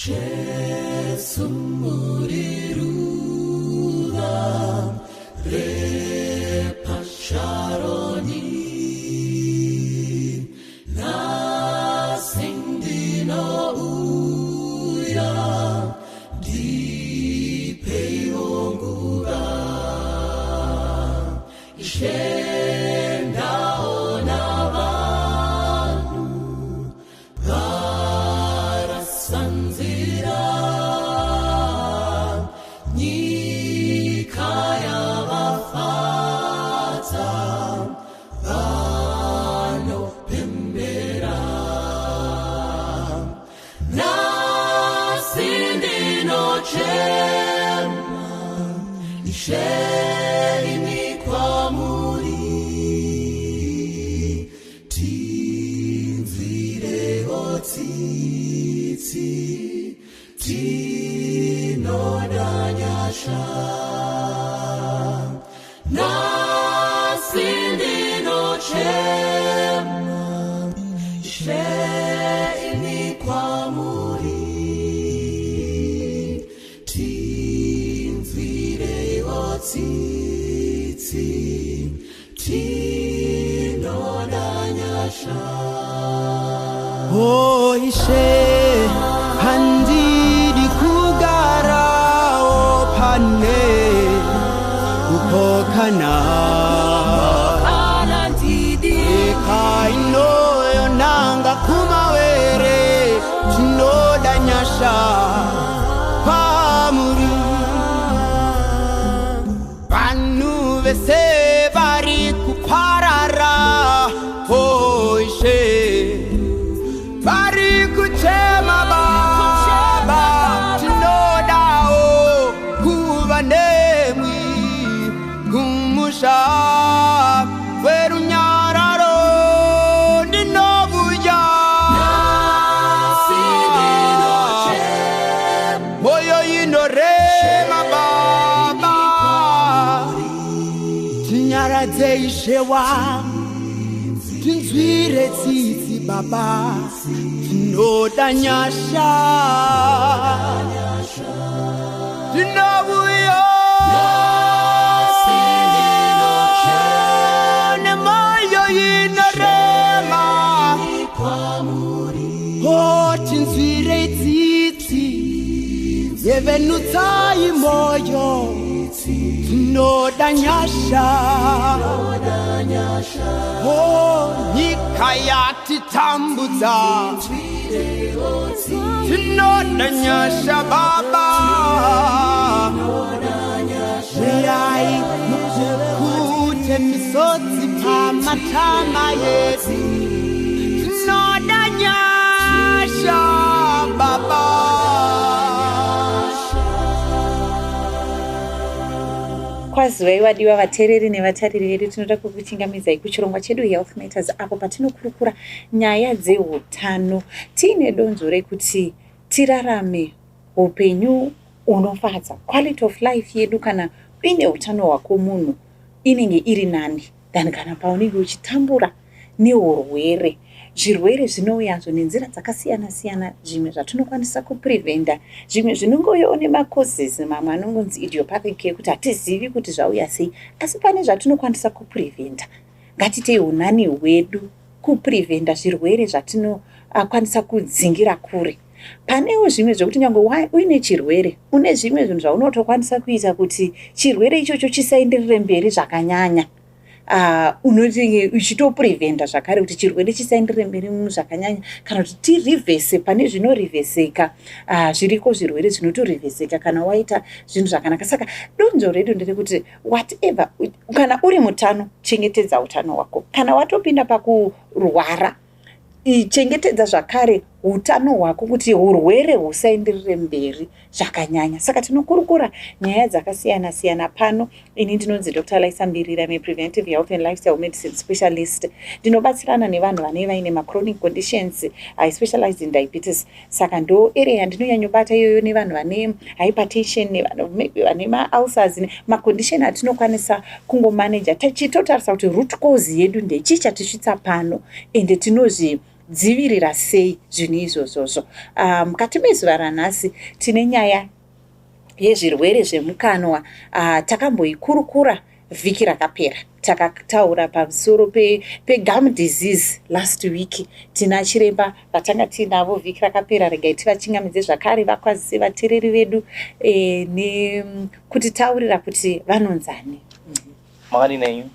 Jesu muriruva repa sharoni nasindino uya di peyongura ishenda onavanu varasanzira nyikaya vafata vanopembera nasindinochema isheni kwamuri tinzirewo tsitsi tinodanyasha nasindinochema isheni kwamuri tinzirewo tsitsi tinodanyasha. Oh, ishe handidi kugara opane upokana Decay no yonanga kumawere tinodanyasha pamuri vanhu vese vari kuparara. Oh, ishe vari kuchema baba tinodao kuva nemwi kumusha werunyararo ndinovuya moyo inorema baba tinyaradze ishe wangu tinzwire tsitsi baba tinodanyasha tinovuya nemoyo inorema. Oh, tinzwire tsitsi yevenutsai moyo tinodanyasha. Oh, nyika yatitambudza tinodanyasha baba uyai mukukute misodzi pamatama yedu tinodanyasha baba. Kwazivai vadiwa vateereri nevatariri vedu, tinoda kukuchingamidzai kuchirongwa chedu Health Matters, apo patinokurukura nyaya dzeutano tiine donzvo rekuti tirarame upenyu unofadza. Quality of life yedu kana uine utano hwako munhu inenge iri nani than kana paunenge uchitambura neurwere. Zvirwere zvinouyazo nenzira dzakasiyana siyana, zvimwe zvatinokwanisa kupreventa, zvimwe zvinongoyawo nemacauses, mamwe anongonzi idiopathic care kuti hatizivi kuti zvauya sei, asi pane zvatinokwanisa kupreventa. Ngatitei unani hwedu kupreventa zvirwere zvatinokwanisa kudzingira kure. Panewo zvimwe zvokuti nyange uine chirwere une zvimwe zvinhu zvaunotokwanisa kuita kuti chirwere ichocho chisaenderere mberi zvakanyanya. Unoti uchitopreventa zvakare kuti chirwere chisaenderere mberi zvakanyanya, kana kuti tirivhese pane zvinorivheseka. Zviriko zvirwere zvinotorivheseka kana waita zvinhu zvakanaka. Saka donzvo redu nderekuti whatever, kana uri mutano chengetedza utano hwako, kana watopinda pakurwara chengetedza zvakare utano hwako kuti urwere husaenderere mberi zvakanyanya. Saka tinokurukura nyaya dzakasiyana siyana pano. Ini ndinonzi Dr. Laisambirira, Preventative Health and Lifestyle Medicine Specialist. Ndinobatsirana nevanhu vane vaine machronic conditions. I specialize in diabetes. Saka ndo area yandinonyanyobata iyoyo nevanhu vane hypertension, nevanhu vane ulcers, macondition atinokwanisa kungomanage tichitotarisa kuti root cause yedu ndechii chatisvitsa pano, ende tinozvi tingadzivirira sei zvinhu izvozvozvo. Mukati mezuva ranhasi tine nyaya yezvirwere zvemukanwa. Takamboikurukura vhiki rakapera, takataura pamusoro pegum disease last week. Tina chiremba vatanga tinavo vhiki rakapera. Regai tivachingamidze zvakare vakwazise vateereri vedu nekutitaurira kuti vanonzani. Makadi nenyu.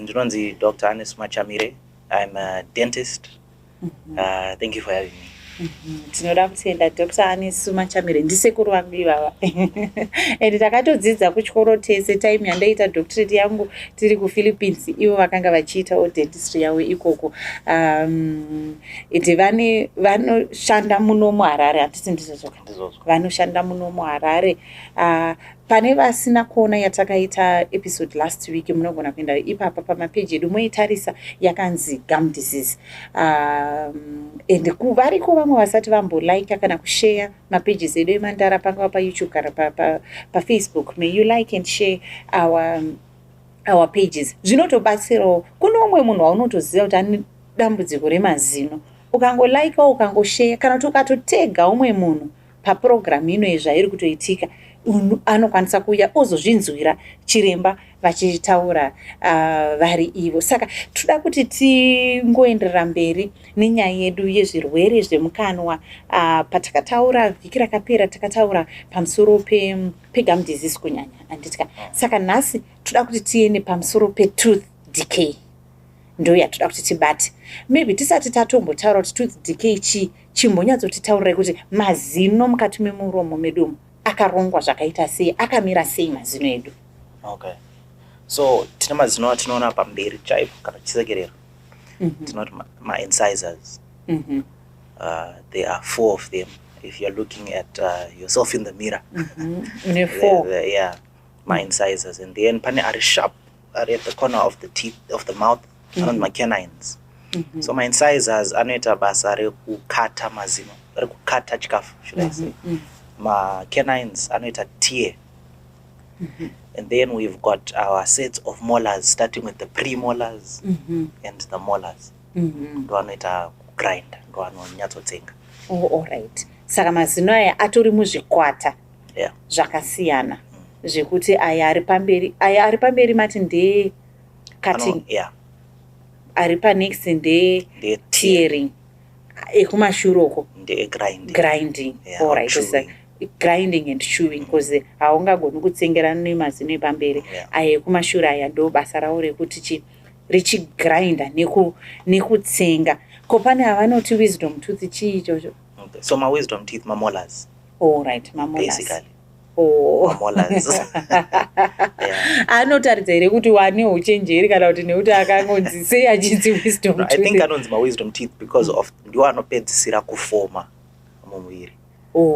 Ndinonzi Dr. Anis Machamire. I'm a dentist. Thank you for having me. Tinoda kutenda Dr. Anis Machamire ndisekuru vangu ivava. And takatodzidza kuchikoro tese time yandaita doctorate yangu tiri kuPhilippines, ivo vakanga vachiitawo dentistry yavo ikoko. Vanoshanda muno muHarare, handiti ndizvo vanoshanda muno muHarare. Pane vasina kuona yatakaita episode last week, munogona kuenda ipapa pamapeji edu moitarisa, yakanzi gum disease. And variko vamwe vasati vambolike kana kushare mapages edu eMandara, pangava paYouTube kana paFacebook. May you like and share our pages. Zvinotobatsirawo. Kune umwe munhu waunotoziva kuti ane dambudziko remazino, ukangolike ukangoshare kana kuti ukatotega umwe munhu paprogram ino yezvairi kutoitika, anokwanisa kuuya ozozvinzwira chiremba vachitaura vari ivo. Saka toda kuti tingoenderera mberi nenyaya yedu yezvirwere zvemukanwa. Patakataura vhiki rakapera takataura pamusoro pegum disease kunyanya, handitya. Saka nhasi toda kuti tiende pamusoro petooth decay. Ndo yatoda kuti tibate. Maybe tisati tatombotaura kuti tooth decay chimbonyatsotitaurira kuti mazino mukati memuromo medu akarongwa zvakaita sei, akamira sei mazino edu. Okay. So tina mazino atinoona pamberi chaipo kana chisekerero. Tinoti ma-incisors. There are 4 of them. If you're looking at yourself in the mirror. There 4. Yeah, ma-incisors. And then pane are sharp, are at the corner of the teeth, of the mouth, and my canines. So ma-incisors anoita basa rekukata mazino, rekukata chikafu, should I say. My canines anoita tear. And then we've got our sets of molars, starting with the premolars and the molars. Ndo anoita grind, ndo anonyatsotenga. Oh, all right. Saka mazino aya atori muzvikwata zvakasiyana zvekuti aya ari pamberi mati nde cutting, ari panext nde tearing, ekumashure nde grinding. All right. So grinding and chewing, because haungagoni kutsengerana nemazino epamberi. Aya ekumashure aya ndo basa rawo rekuti richigrinda nekutsenga. Ko pane avanoti wisdom tooth chii ichocho? So my wisdom teeth, my molars. All right, my molars. Basically. Oh. Molars. Anotaridza here kuti wane uchenjeri kana kuti nekuti akangonzi sei achinzi wisdom tooth? I think anonzi my wisdom teeth because of ndiwo anopedzisira kufoma mumuviri.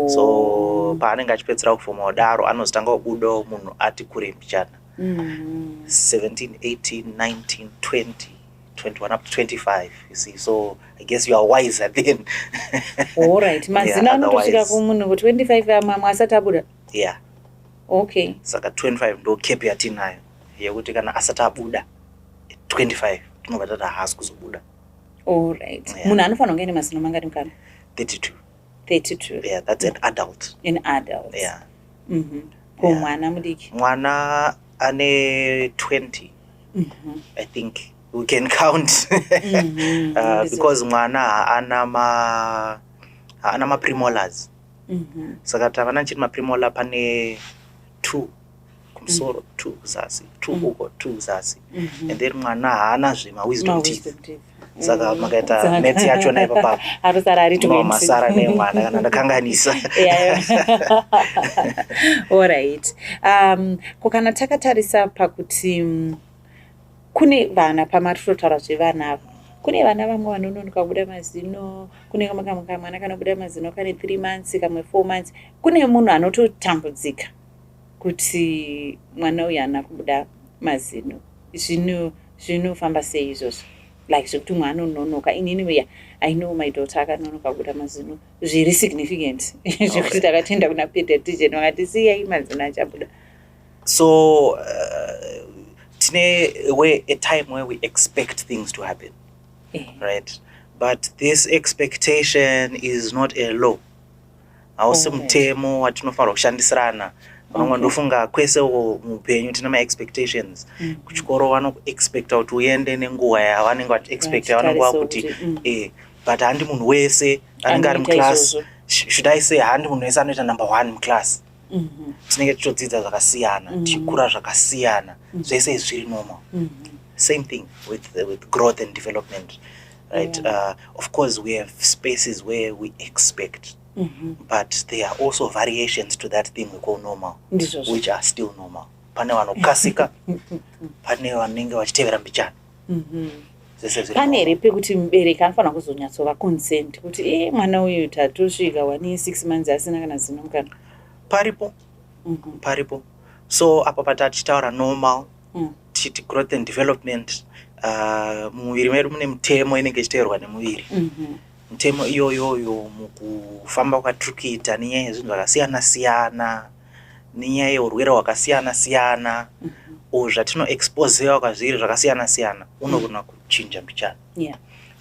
So paanenge achipedzisira kufoma kudaro anozotanga kubudawo munhu ati kure mbichana. 17, 18, 19, 20, 21 up to 25, you see. So I guess you are wiser then. All right. Mazino anotosvika kumunhu ku 25 amwe asati abuda. Yeah. Okay. Saka 25 ndo cap yatinayo yekuti kana asati abuda 25 tinobva tati haasi kuzobuda. All right. Munhu anofanira kunge ane mazino mangani mukana? 32. Yeah, that's an adult. An adult. Yeah. Ko mwana mudiki? Mwana ane 20. I think we can count. Because mwana haana ma premolars. Saka tavana chiri ma premolar pane 2 kumusoro, 2 kuzasi, 2 uko, 2 kuzasi. And then mwana haana zvema wisdom teeth. Saka makaita maths yachona ipapa. Arusara ari 20. Masara nemwana kana ndakanganisa. All right. Kana takatarisa pakuti kune vana pamatotaura zvevana ava. Kune vana vamwe vanononoka kubuda mazino, kune mwana kanobuda mazino kane 3 months, kamwe 4 months. Kune munhu anototambudzika kuti mwana uyu haana kubuda mazino. Zvinofamba sei izvozvo? Like zvekuti mwana unonoka. Inini I know my daughter akanonoka kubuda mazino. Zviri significant. Zvekuti takatenda kuna pediatrician vakati siyai mazino achabuda. So a time where we expect things to happen. Right? but this expectation is not a law. Hausi mutemo watinofanira kushandisirana. Vamwe ndofunga kwese muupenyu tina ma-expectations. Kuchikoro vanoexpecta kuti uende nenguva yavanenge vachiexpecta vanonguva kuti but handi munhu wese anenge ari muclass. Should I say handi munhu wese anoita number 1 muclass. Tinenge tichidzidza zvakasiyana, tichikura zvakasiyana. Zvese zviri normal. Same thing with growth and development, right? Of course, we have spaces where we expect, but there are also variations to that thing we call normal, which are still normal. Pane vanokasika, pane vanenge vachitevera mbichana. Pane ripi kuti mubereki anofanira kuzonyatsova consent kuti mwana uyu tatosvika 6 months asina kana zino mukana. Paripo. So apa patachitaura normal, titi growth and development, muviri medu mune mutemo inenge ichiteerwa nemuviri. Mutemo iyoyo mukufamba kwatirikiita nenyaya yezvinhu zvakasiyana-siyana, nenyaya yeurwere hwakasiyana-siyana, zvatinoexposewa kwazviri zvakasiyana-siyana, unogona kuchinja mbichana.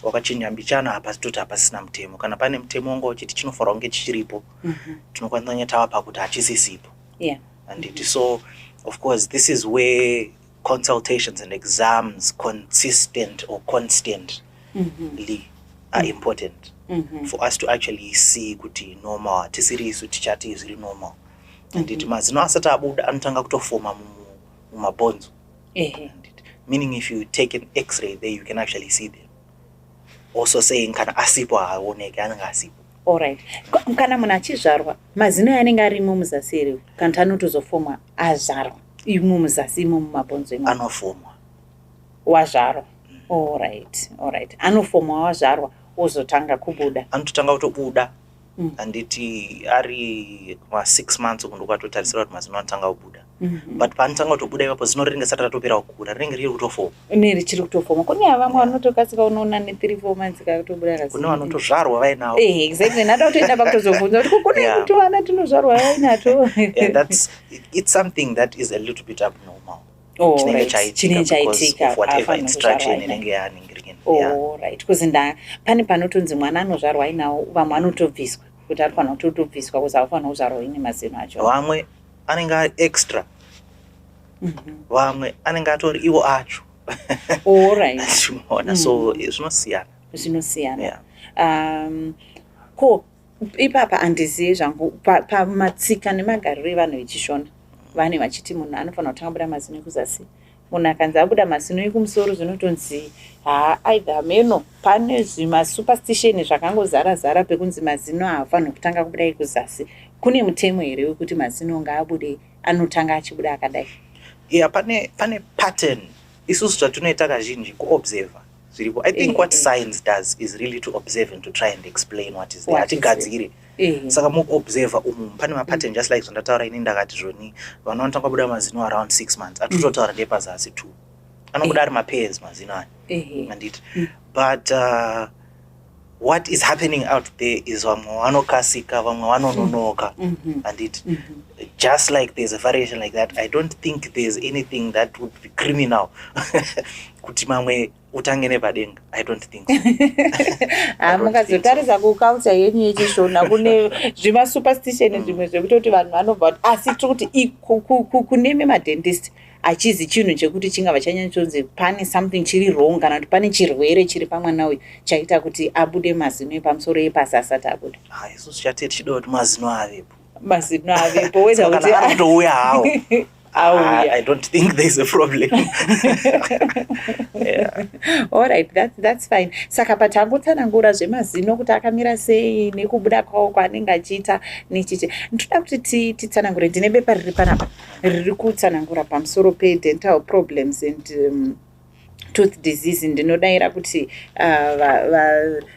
Wakachinja mbichana apa toti hapasina mutemo. Kana pane mutemo wanga uchiti chinofanira kunge chichiripo, tinokwanisa nyatawa pakuti hachisisipo. And so, of course, this is where consultations and exams, consistent or constantly, are important for us to actually see kuti normal, tisiri isu tichati iziri normal. And mazino asati abuda anotanga kutofoma mumabhonzo. Meaning if you take an x-ray there, you can actually see them. Also saying kana asipo haoneke anenge asipo. Alright. Kana munhu achizvarwa, mazino anenge arimo muzasi ere kana anotozofoma azvarwa. Imo muzasi imo mumabhonzo imo. Anofomwa. Wazvarwa. Alright. Anofomwa wazvarwa ozotanga kubuda. Anototanga kutobuda. Anditi ari 6 months uku ndokwatotarisira kuti mazino anotanga kubuda. But panotanga kutobuda ipapo zino rinenge risati ratopera kukura, rinenge riri kutofoma. Richiri kutofoma. Kune vamwe vanotokasika unoona ne3-4 months kakutobuda kasi. Kune vanotozvarwa vainawo. Exactly. Nada kutoenda pakutozobvunza kuti kune kuti vana tinozvarwa vainato. It's something that is a little bit abnormal. Chinenge chaitika of whatever instruction inenge yaningirikeni. Right. Kuzinda pane panotonzi mwana anozvarwa ainawo, vamwe anotobviswa kuti anofanira kutobviswa kuti anofanira kuzvarwa ine mazino acho. Vamwe anenge extra. Vamwe anenge atori iwo acho. Alright. So zvinosiyana. Ko ipapa andizivi zvangu pamatsika nemagariro evanhu vechishona vane vachiti munhu anofanira kutanga buda mazino ekuzasi. Munhu akanzi abuda mazino ekumusoro zvinotonzi aidha meno pane zvimasuperstition zvakangozara pekunzi mazino haafaniri kutanga kubuda ekuzasi. Kune mutemo here wekuti mazino ngaabude anotanga achibuda akadai? Pane pattern isusu zvatinoita kazhinji kuobserva zviripo. I think what science does is really to observe and to try and explain what is there. Hatigadziri. Saka mukuobserva umu pane mapattern just like zvandataura ini ndakati zvoni vanhu vanotanga kubuda mazino around 6 months. Atototaura ndepazasi 2. Anobuda ari mapairs mazino aya. Anditi. But what is happening out there is vamwe vanokasika, vamwe vanononoka. Anditi. Just like there's a variation like that, I don't think there's anything that would be criminal. Kuti mamwe utange nepadenga. I don't think so. Mukazotarisa kuculture yenyu yechishona kune zvimasuperstition zvimwe zvekutoti vanhu vanobva asi tikuti kuneme madentist achizi chinhu chekuti chingava chanyanyonzi pane something chiri wrong kana kuti pane chirwere chiri pamwana uyu chaita kuti abude mazino epamusoro epasi asati abuda. Isusu chati tichida kuti mazino avepo. Mazino avepo weza kuti anotouya hawo. I don't think there's a problem. All right, that's fine. Saka patangotsanangura zvemazino kuti akamira sei nekubuda kwawo kwaanenge achiita nechichi. Ndoda kuti titsanangure, ndine bepa riri panapa riri kutsanangura pamusoro dental problems and tooth disease. Ndinodaira kuti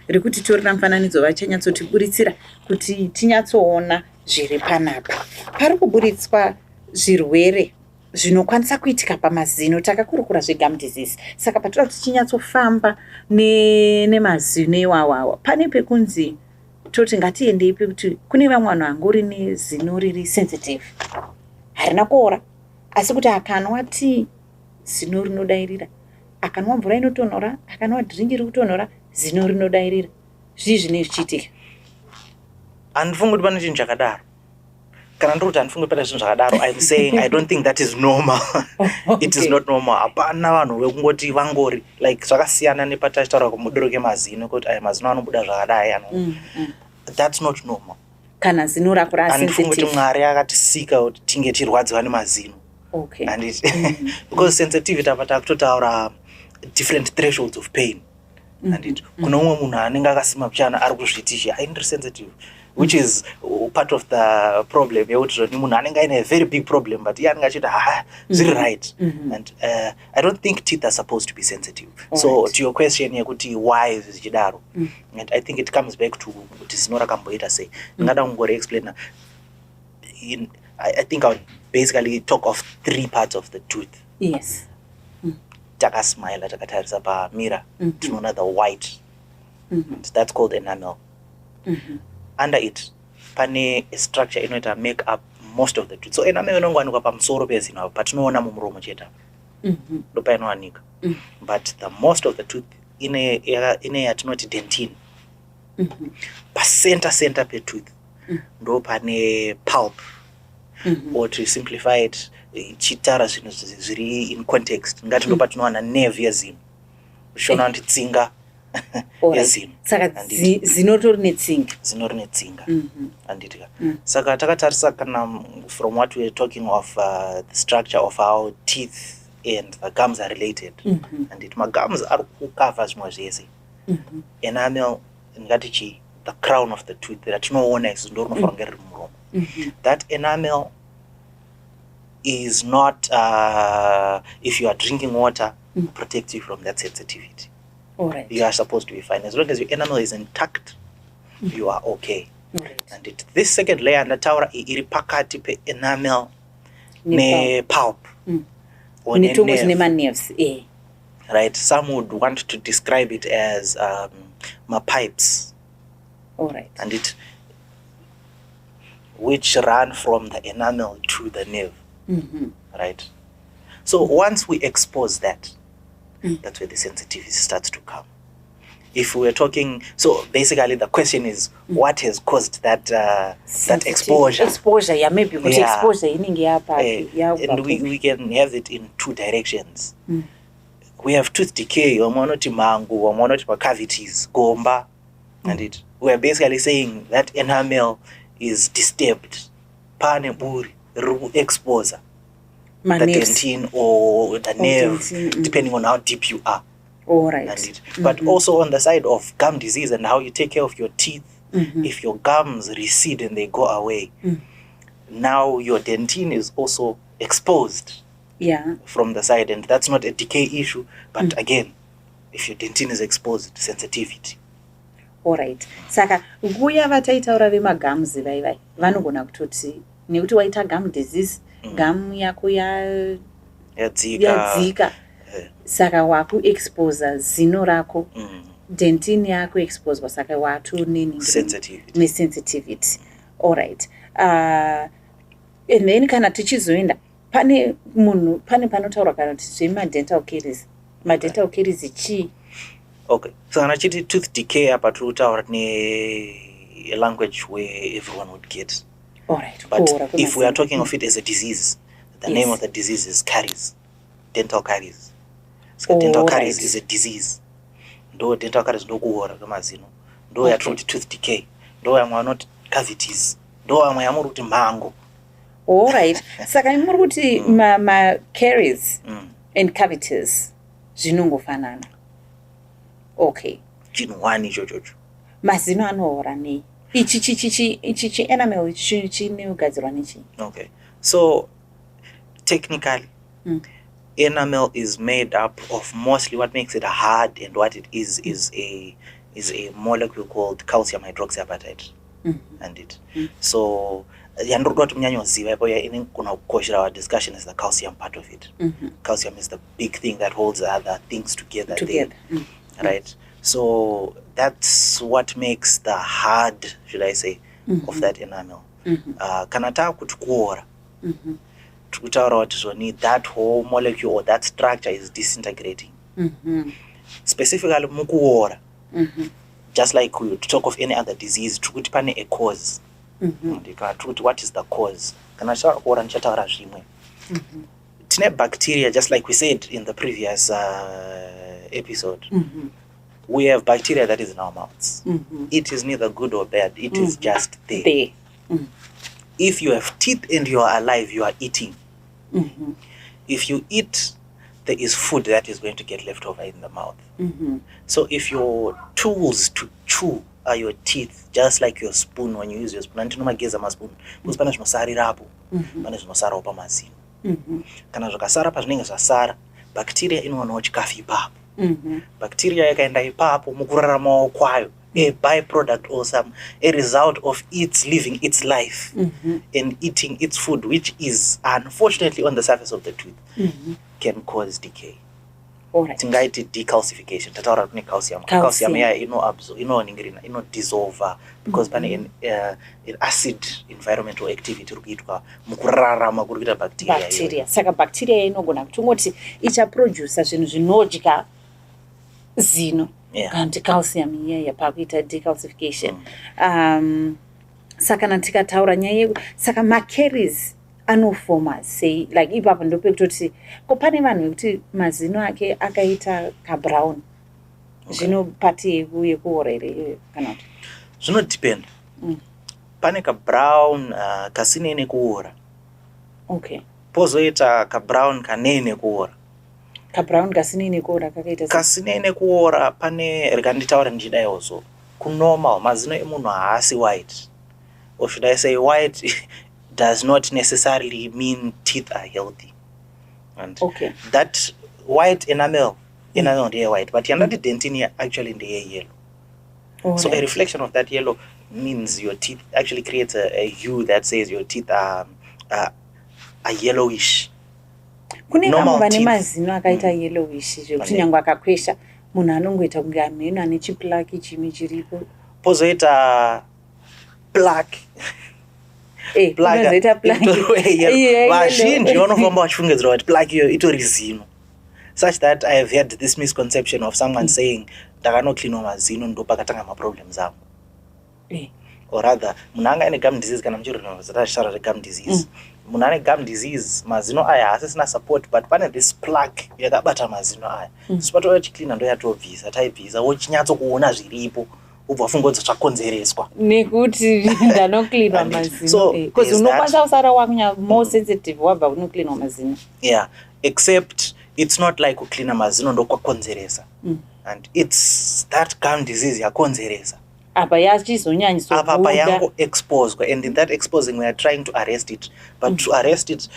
rikuti torina mufananidzo vachanyatsotiburitsira kuti tinyatsoona zviri panapa. Pari kuburitswa zvirwere zvinokwanisa kuitika pamazino. Takakurukura zvegum disease. Saka patoda kuti tinyatsofamba nemazino iwawawa. Pane pekunzi toti ngatiendei pekuti kune vamwe vanhu angori nezino riri sensitive. Harina kuora. Asi kuti akanwa tii zino rinodairira. Akanwa mvura inotonhora, akanwa dhiringi riri kutonhora, zino rinodairira zvii zvine zvichiitika. Handifungi kuti pane chinhu chakadaro. Kana ndiri kuti handifungi pane zvinhu zvakadaro, I'm saying I don't think that is normal. It is not normal. Hapana vanhu vekungoti vangori like zvakasiyana nepatachitaura kumuduro kemazino kuti aya mazino anobuda zvakadai that's not normal. Kana zino rako rasensitive. Handifungi kuti Mwari akatisika kuti tinge tirwadziwa nemazino. Okay. And it, because sensitivity apa takutotaura different thresholds of pain. And it kuna umwe munhu anenge akasima kuchana ari kuzviti haindiri sensitive, which is part of the problem yekuti zvoni munhu anenge aine a very big problem but iye anenge achiti zviri right. And I don't think teeth are supposed to be sensitive. So to your question yekuti why zvichidaro, and I think it comes back to kuti zino rakamboita sei. Ndingada kungori explain. I think I would basically talk of 3 parts of the tooth. Yes. Takasmile, takatarisa pamira, tinoona the white. That's called enamel. Under it, pane a structure inoita make up most of the tooth. So enamel inongowanikwa pamusoro pezino apo patinoona mumuromo chete. Ndopa inowanika. But the most of the tooth ine yatinoti dentine. Center petooth. Ndo pane pulp. Or to simplify it, chitara zvinhu zviri in context. Ngati ndo patinowana nerve yezino. Shona kuti tsinga yezino. Saka zinotori netsinga. Zinori netsinga. Anditika. Saka takatarisa kana from what we are talking of the structure of how teeth and the gums are related. And it magums are kukava zvimwe zvese. Enamel ngati chi the crown of the tooth that tinoona isu ndo rinofanira kunge riri mumuromo. That enamel is not, if you are drinking water, protects you from that sensitivity. All right. You are supposed to be fine. As long as your enamel is intact, you are okay. Right. And this second layer, and the tower, iri pakati pe enamel ne pulp. Or ne nerves. Right. Some would want to describe it as my pipes. All right. And it which run from the enamel to the nerve. Right? So once we expose that, that's where the sensitivity starts to come. If we were talking, so basically the question is, what has caused that that exposure? Exposure, yeah, maybe exposure and we can have it in 2 directions. We have tooth decay, cavities, gomba, and it. We are basically saying that enamel is disturbed. Pane buri exposure. The dentine or the nerve, depending on how deep you are. All right. But also on the side of gum disease and how you take care of your teeth, if your gums recede and they go away, now your dentine is also exposed from the side. And that's not a decay issue, but again, if your dentine is exposed, sensitivity. All right. Saka nguya vataitaura vemagums vai vanogona kutoti nekuti waita gum disease gum yako yadzika saka waku expose zino rako dentine yako expose saka watu nini sensitivity. All right. And then kana tichizoenda pane munhu panotaura kana kuti zvemadental caries. Madental caries ichi. Okay, so anachiti tooth decay apa turutaura a language where everyone would get. All right. But if we are talking of it as a disease, the name of the disease is caries, dental caries. So dental caries is a disease. Ndo dental caries ndo kuora kwemazino. Ndo yatoti tooth decay. Ndo yamwe anoti cavities. Ndo yamwe yamuri kuti mhango. All right. Saka muri kuti ma caries and cavities zvinongofanana. Okay. Chinwani chochocho. Mazino anoora nei? Ichi enamel chinogadzirwa nechi. Okay. So technically enamel is made up of mostly what makes it hard, and what it is a molecule called calcium hydroxyapatite. And it. So yandokuda kuti munyanyoziva ipo inogona kukoshera our discussion is the calcium part of it. Calcium is the big thing that holds the other things together. Right? So that's what makes the hard, should I say, of that enamel. Kana takuti kuora, tikutaura kuti zvoni that whole molecule or that structure is disintegrating. Specifically mukuora, Just like we would talk of any other disease, trukuti pane a cause. Trukuti what is the cause? Kana shakora nchataura zvimwe. Tine bacteria, just like we said in the previous episode. We have bacteria that is in our mouths. It is neither good or bad. It is just there. If you have teeth and you are alive, you are eating. If you eat, there is food that is going to get left over in the mouth. So if your tools to chew are your teeth, just like your spoon when you use your spoon, antinomageza maspoon, because pana zvinosarirapo, pane zvinosarawo pamazino. Kana zvakasara pazvinenge zvasara, bacteria inowanawo chikafu ipapo. Bacteria yakaenda ipapo mukuraramawo kwayo, a byproduct or a result of its living its life and eating its food, which is unfortunately on the surface of the tooth, can cause decay. Tingaiti decalcification. Tataura kune calcium. Calcium dissolve because pane an acid environmental activity rukuitwa mukurarama kurikuita bacteria. Saka bacteria inogona kutongoti ichaproduce zvinhu zvinodya zino. Kanti calcium iyeya pakuita decalcification. Saka tikataura nyaya saka macaries anofoma sei, like ipapo ndopekutoti ko pane vanhu vekuti mazino ake akaita kabrown. Zvinopati yekuorere kana kuti zvinodepend. Pane kabrown kasine kuora. Pozoita kabrown kanene kuora. Kabrown kasine kuora kakaita kasine kuora pane rikanditaura ndichidayozo kunormal mazino emunhu haasi white, or should I say white does not necessarily mean teeth are healthy. And that white enamel ndiye white, but yandati dentine actually ndiye yellow. So a reflection of that yellow means your teeth actually creates a hue that says your teeth are yellowish. Kune vamwe vane mazino akaita yellowish zvekuti nyangwe akakwesha munhu anongoita kunge ameno ane chiplaki chimwe chiripo. Pozoita plaque. Vazhinji vanofamba vachifungidzira kuti plaque iyo itori zino. Such that I have had this misconception of someone saying ndakanocleanwa mazino ndopakatanga maproblems angu. Or rather, munhu anga ane gum disease kana muchirunha zvatashara regum disease. Munhu ane gum disease mazino aya asisina support, but pane this plaque yakabata mazino aya. Sipatoya chicleaner ndoyatobvisa, taibvisa wochinyatsokuona zviripo. Ubva fungodza zvakonzereswa nekuti ndanocleanwa mazino. So because unokwanisa kusara wakunya more sensitive wabva kunocleanwa mazino. Except it's not like kucleana mazino ndokwakonzeresa. And it's that gum disease yakonzeresa. Apa yachizonyanyisa apa payango exposed, and in that exposing we are trying to arrest it, but to arrest it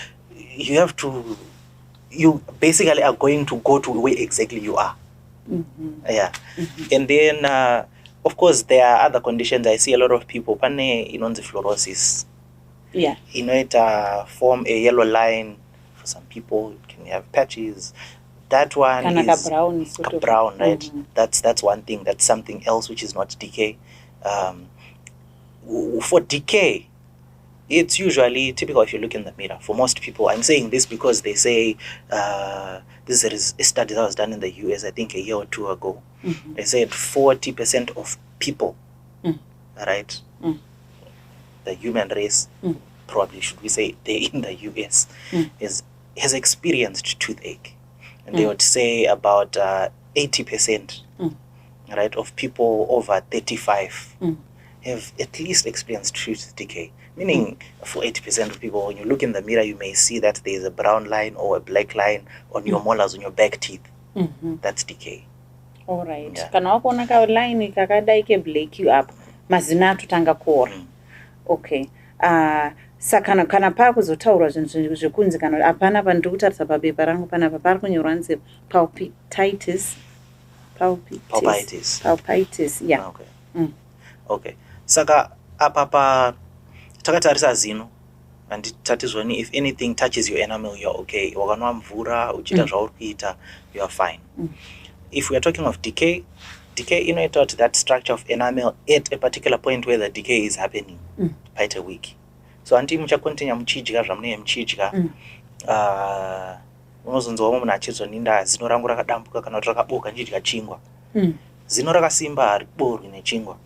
you basically are going to go to where exactly you are. And then of course there are other conditions. I see a lot of people pane inonzi fluorosis. Inoita form a yellow line. For some people it can have patches. That one is brown, right? That's one thing. That's something else which is not decay. For decay, it's usually typical if you look in the mirror. For most people, I'm saying this because they say this is a study that was done in the US, I think a year or two ago. They said 40% of people, right, the human race, probably should we say they're in the US, has experienced toothache. And they would say about 80%, right, of people over 35 have at least experienced tooth decay. Meaning, for 80% of people, when you look in the mirror, you may see that there is a brown line or a black line on your molars, on your back teeth. That's decay. All right. Kana wakuona ka line kakadai ke black you up. Mazino atotanga kuora. Okay. Saka kana pakuzotaura zvinhu zvekunzi kana apana pandikutarisa papepa rangu panapa pari kunyorwa nzi palpitis. Yeah. Okay. Saka apapa takatarisa zino and tatizvoni if anything touches your enamel you're okay. Wakanwa mvura uchita zvauri kuita you are fine. If we are talking of decay inoita kuti that structure of enamel at a particular point where the decay is happening quite a week. So anti muchakontinya muchidya zvamunenge muchidya unozonzwa munhu achizvoninda zino rangu rakadambuka kana kuti rakaboka ndidya chingwa. zino rakasimba hariborwi nechingwa.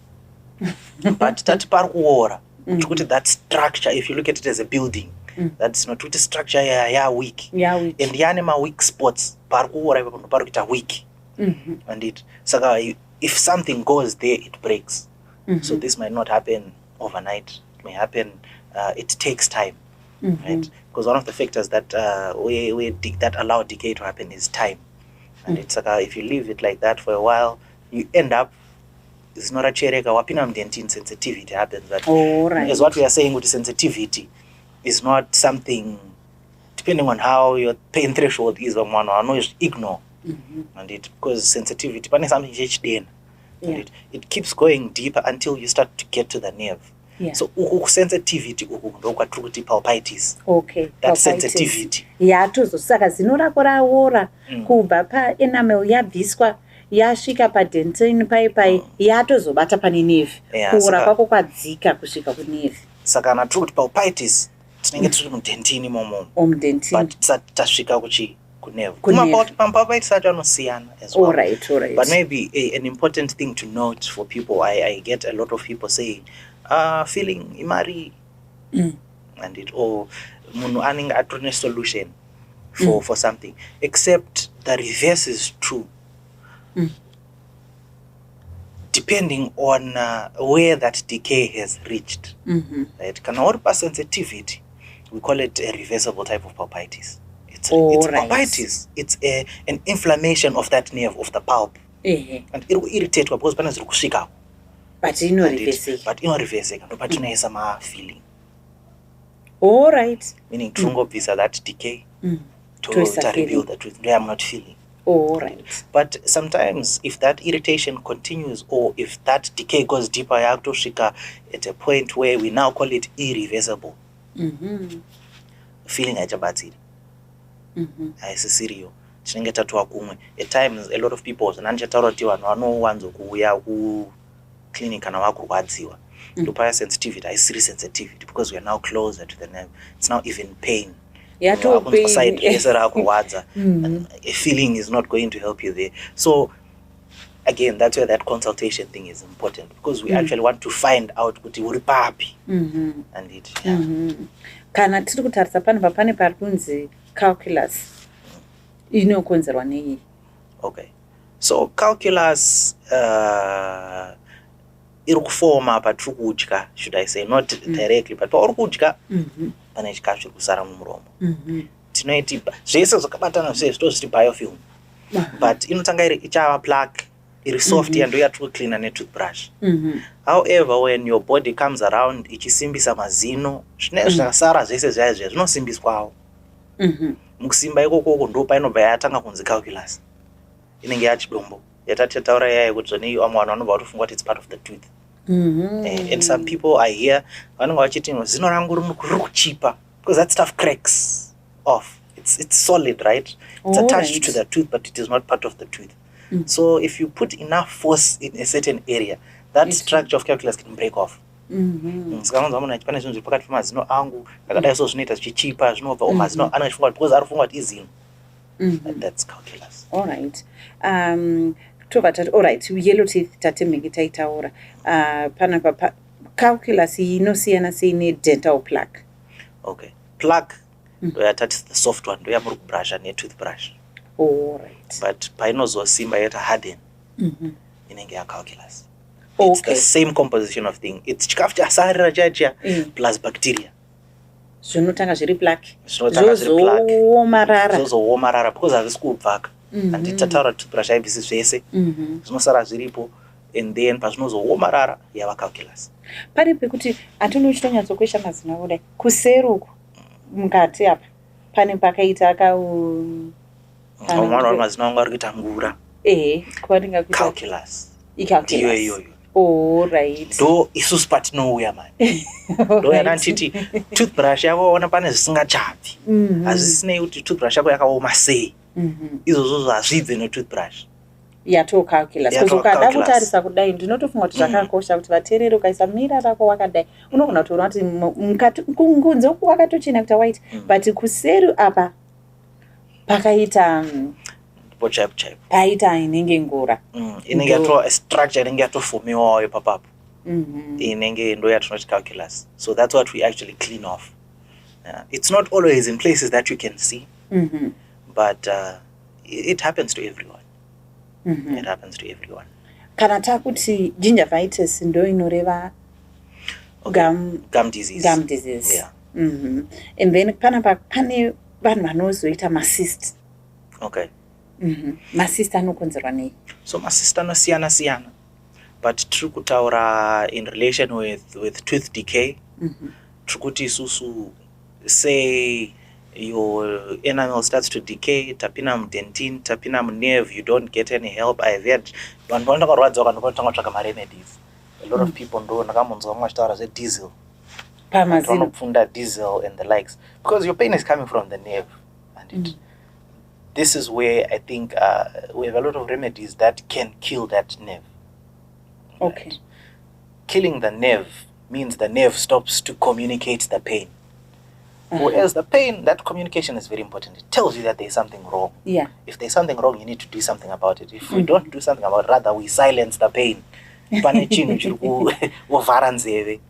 But tati pari kuora kuti that structure, if you look at it as a building, that's not kuti structure weak. And yane weak spots pari kuora ipapo pari kuita weak. And it saka if something goes there, it breaks. So this might not happen overnight. It may happen. It takes time, right? Because one of the factors that that allow decay to happen is time. And it's like if you leave it like that for a while, you end up. It's not a chereka wapina mdentin sensitivity happens. That is what we are saying with sensitivity. Is not something depending on how your pain threshold is on one or no, just ignore. And it because sensitivity, but something and it keeps going deeper until you start to get to the nerve. So sensitivity palpitis. Okay. That sensitivity. Saka zinora ora kubva pa enamel yabviswa yasvika padentin pai yatozobata pane nerve. Kuora kwako kwadzika kusvika kunerve. Saka na truth palpitis tinenge tiri mudentini momo. But tasvika kunerve. Palpitis anosiyana as well. All right. But maybe an important thing to note for people, I get a lot of people saying, feeling imari, and it or munhu anenge atorine solution for something, except the reverse is true. Depending on where that decay has reached. Right? Kana uri sensitivity, we call it a reversible type of palpitis. It's palpitis. It's an inflammation of that nerve of the pulp. And it will irritate because pana ziri kusvika. But inoreversika ndo patinoisa feeling. All right. Meaning tungobvisa that decay to reveal the truth. I'm not feeling. All right. But sometimes if that irritation continues or if that decay goes deeper, you have to shika at a point where we now call it irreversible. Feeling ajabatiri. Aisisirio. Chinenge tatua kumwe. At times a lot of people nanchataura kuti vanhu vanowanzo kuuya ku clinic kana vakurwadziwa. Ndopaya sensitivity, aisiri sensitivity because we are now closer to the nerve. It's now even pain. Side and a feeling is not going to help you there. So again, that's where that consultation thing is important because we actually want to find out kuti uri papi. And it kana tiri kutarisa pane pari kunzi calculus inokonzerwa nei? Okay, so calculus iri kufoma patiri kudya, should I say, not directly, but pauri kudya pane chikafu chiri kusara mumuromo. Tinoiti zvese zvakabatana zvese zvitozviti biofilm, but inotanga iri ichava plaque, iri soft and we are to clean a toothbrush. However, when your body comes around ichisimbisa mazino, zvinenge zvakasara zvese zvaya zvaya zvinosimbiswawo. Mukusimba ikoko ndo painobva yatanga kunzi calculus. Inenge yachidombo. Yatataura yaya kuti zvone vamwe vanhu vanobva vatofunga kuti it's part of the tooth. And some people I hear vanenge vachiti zino rangu riri kuchipa because that stuff cracks off. It's solid, right? It's attached to the tooth, but it is not part of the tooth. So if you put enough force in a certain area, that structure of calculus can break off. Sikaanza mwana chipane zvinhu zviri pakati pemazino angu akadai so zvinoita zvichichipa zvinobva mazino anofunga kuti because arifunga kuti izino. And that's calculus. All right. All right, yellow teeth tatemenge taitaura. Pana calculus inosiyana sei nedental plaque. Okay. Plaque that's the soft one. We have to brush and toothbrush. All right. But painozosimba yeta harden. Inenge ya calculus. It's the same composition of thing. It's chikafu chasarira chacha plus bacteria. Zvinotanga zviri plaque. Zvozowomarara because hazvisi kubvaka. And itataura toothbrush aibvisi zvese. Zvinosara zviripo and then pazvinozowomarara yava calculus. Pari pekuti atinotonyatsokwesha mazino kudai kuseruku mukati apa pane pakaita mwana mazino angu ari kuita ngura. Kwaringa kuita calculus. Ndiyo iyoyo. All right. Do isusu patinouya mani. Do yanachiti toothbrush yako ona pane zvisingachabvi. Hazvisinei kuti toothbrush yako yakaoma sei. Izvozvo hazvibve netoothbrush. Calculus. Because ukada kutarisa kudai ndinotofunga kuti zvakakosha kuti vateereri ukaisa mira rako wakadai unogona kutoona kuti mukati kunze uku wakatochena kuita white but kuseru apa pakaita pochap chap paita inenge ngura inenge yato structure inenge yatofomewawo ipapapo inenge ndo yatinoti calculus. So that's what we actually clean off. It's not always in places that you can see, but it happens to everyone. It happens to everyone. Kana takuti gingivitis ndo inoreva gum disease. Gum disease. Yeah. And then pane vanhu vanozoita macyst. Okay. Macyst anokonzerwa nei? So macyst anosiyana, but tiri kutaura in relation with tooth decay. Tiri kuti isusu say your enamel starts to decay, tapina mudentine, tapina nerve, you don't get any help. I've had vanhu vanotakarwadza vanotanga tsvaka maremedies. A lot of people ndo ndakamunzwa machitaura zvediezel. Pamazino diesel and the likes, because your pain is coming from the nerve, and this is where I think we have a lot of remedies that can kill that nerve. Okay. Right? Killing the nerve means the nerve stops to communicate the pain. Whereas the pain, that communication is very important. It tells you that there's something wrong. Yeah. If there's something wrong, you need to do something about it. If we don't do something about it, rather we silence the pain. Pane chinhu chiri kuvhara nzeve.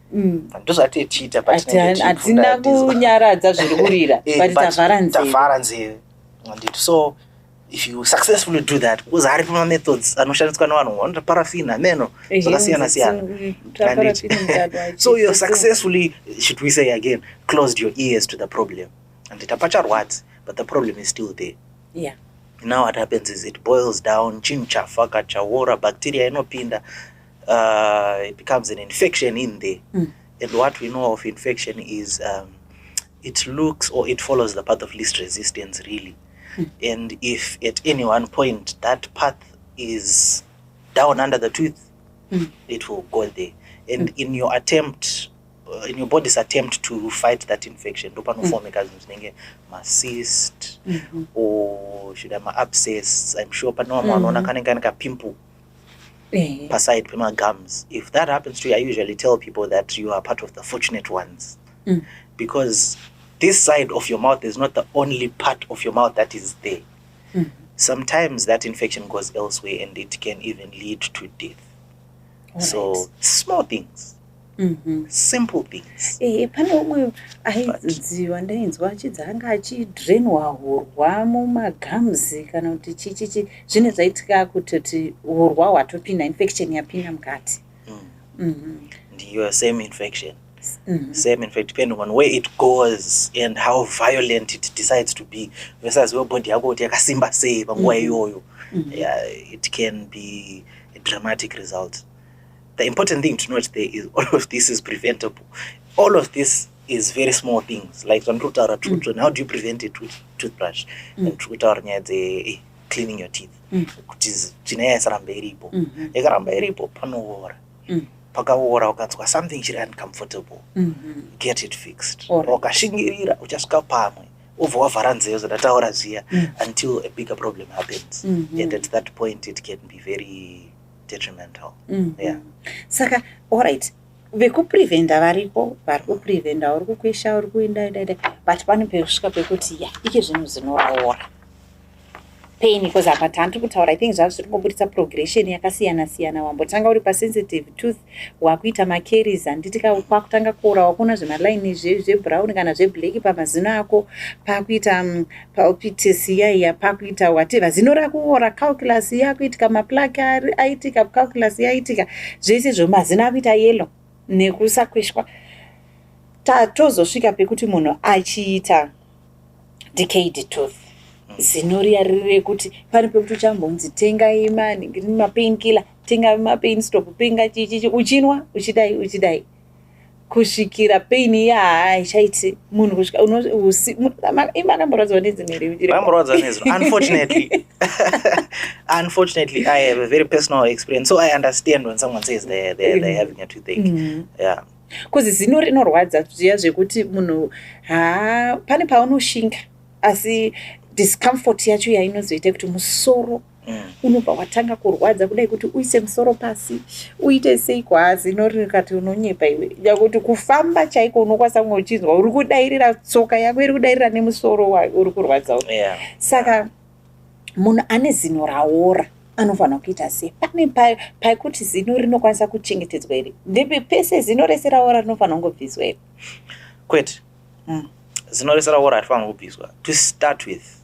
Ndozvatetiita hatina kunyaradza zviri kurira, but tavhara nzeve. So if you successfully do that, because hari pama methods anoshandiswa navanhu vanoti parafina meno zvakasiyana siyana. So you successfully, should we say again, closed your ears to the problem. And tapacharwadzi, but the problem is still there. Yeah. Now what happens is it boils down, chinhu chafaka chaora, bacteria inopinda, it becomes an infection in there. And what we know of infection is it looks or it follows the path of least resistance, really. And if at any one point that path is down under the tooth, it will go there. And in your attempt, in your body's attempt to fight that infection, form mechanisms, cyst or should have abscess, I'm sure a pimple per side pema gums. If that happens to you, I usually tell people that you are part of the fortunate ones, because this side of your mouth is not the only part of your mouth that is there. Sometimes that infection goes elsewhere and it can even lead to death. So small things, simple things. Pane umwe aidzidziwa ndainzwa achidzanga achidrenwa hurwa mumagamzi kana kuti chichichi zvine zvaitika kuti hurwa hwatopinda infection yapinda mukati. Your same infection. Same infection, depending on where it goes and how violent it decides to be. Versus your body yakasimba sei panguva iyoyo. It can be a dramatic result. The important thing to note there is all of this is preventable. All of this is very small things. Like how do you prevent it with toothbrush? And cleaning your teeth. Which is panoora. Pakaora ukanzwa something chiri uncomfortable. Get it fixed. Ukashingirira uchasvika pamwe ubva wavhara nzeve zvandataura zviya until a bigger problem happens. And at that point it can be very detrimental. Yeah. Saka, all right. Vekupreventa variko, vari kupreventa, uri kukwesha, uri kuenda, but pane pekusvika pekuti iki zvinhu zvinoraora. Pain, because apa tandi kutaura, I think zvazvo zviri kubudisa progression yakasiyana siyana. Wambotanga uri pasensitive tooth, wakuita macaries, handitika kwakutanga kuora wakuna zvemalaini zvebrown kana zveblack pamazino ako, pakuita pulpitis iya, pakuita whatever. Zino rakuora, calculus yakuitika, maplaque aitika, calculus yaitika, zvese zvomazino akuita yellow nekusakweshwa. Tozosvika pekuti munhu achiita decayed tooth. Zino riya riri kuti pane pekuti uchambonzi tengai mapainkiller, tengai mapain stop, penga chichichi, uchinwa uchidai kusvikira pain iya haichaiti munhu kusvika makamborodza nedzimwe. Unfortunately, I have a very personal experience, so I understand when someone says they're having a toothache. Yeah. Because zino rinorwadza zviya zvekuti munhu pane paunoshinga asi discomfort yacho yainozoita kuti musoro unobva watanga kurwadza kudai kuti uise musoro pasi uite sei kwazino rikati unonyepa iwe yakuti kufamba chaiko unokwanisa kumwe uchinzwa uri kudairira tsoka yako iri kudairira nemusoro uri kurwadza. Saka munhu ane zino raora anofanira kuita sei? Pane paikuti zino rinokwanisa kuchengetedzwa here? Ndepe pese zino rese raora rinofanira kungobviswa here? Kwete. Zino rese raora rinofanira kubviswa. To start with,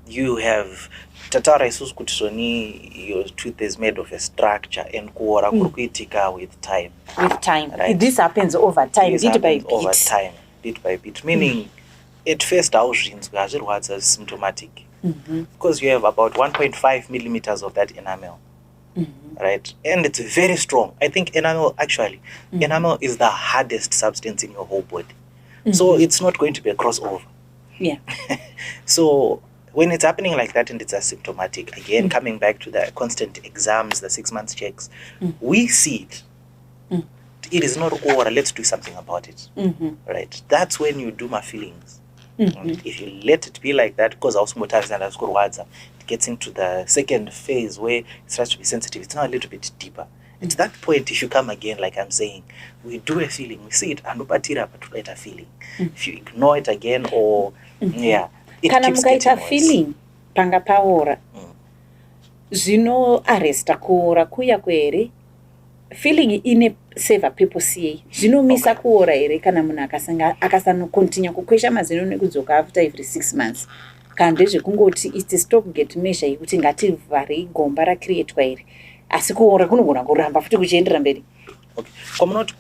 you have tataura isusu kuti zvoni your tooth is made of a structure and kuora kuri kuitika with time. With time. Right? This happens over time, This bit by happens over bit. time, bit by bit. Meaning, at first, hauzvinzwi hazvirwadza symptomatic. Because you have about 1.5 millimeters of that enamel. Right? And it's very strong. I think enamel is the hardest substance in your whole body. So it's not going to be a crossover. Yeah. So when it's happening like that and it's asymptomatic, again, coming back to the constant exams, the 6 months checks, we see it. It is not over, let's do something about it. Right? That's when you do my feelings. And if you let it be like that, because it gets into the second phase where it starts to be sensitive, it's now a little bit deeper. At that point, if you come again, like I'm saying, we do a feeling, we see it, and a feeling. If you ignore it again, or yeah, it Kana keeps mukaita getting worse. feeling panga paora zvino arresta kuora kuya kwere feeling ine seva purpose yei zvinomisa kuora here kana munhu akasanokontinya kukwesha mazino nekudzoka after every 6 months kana ndezvekungoti it's stop get measure yekuti ngativhare gomba rakreatwa here asi kuora kunogona kuramba futi kuchiendera mberi. Okay. Commonot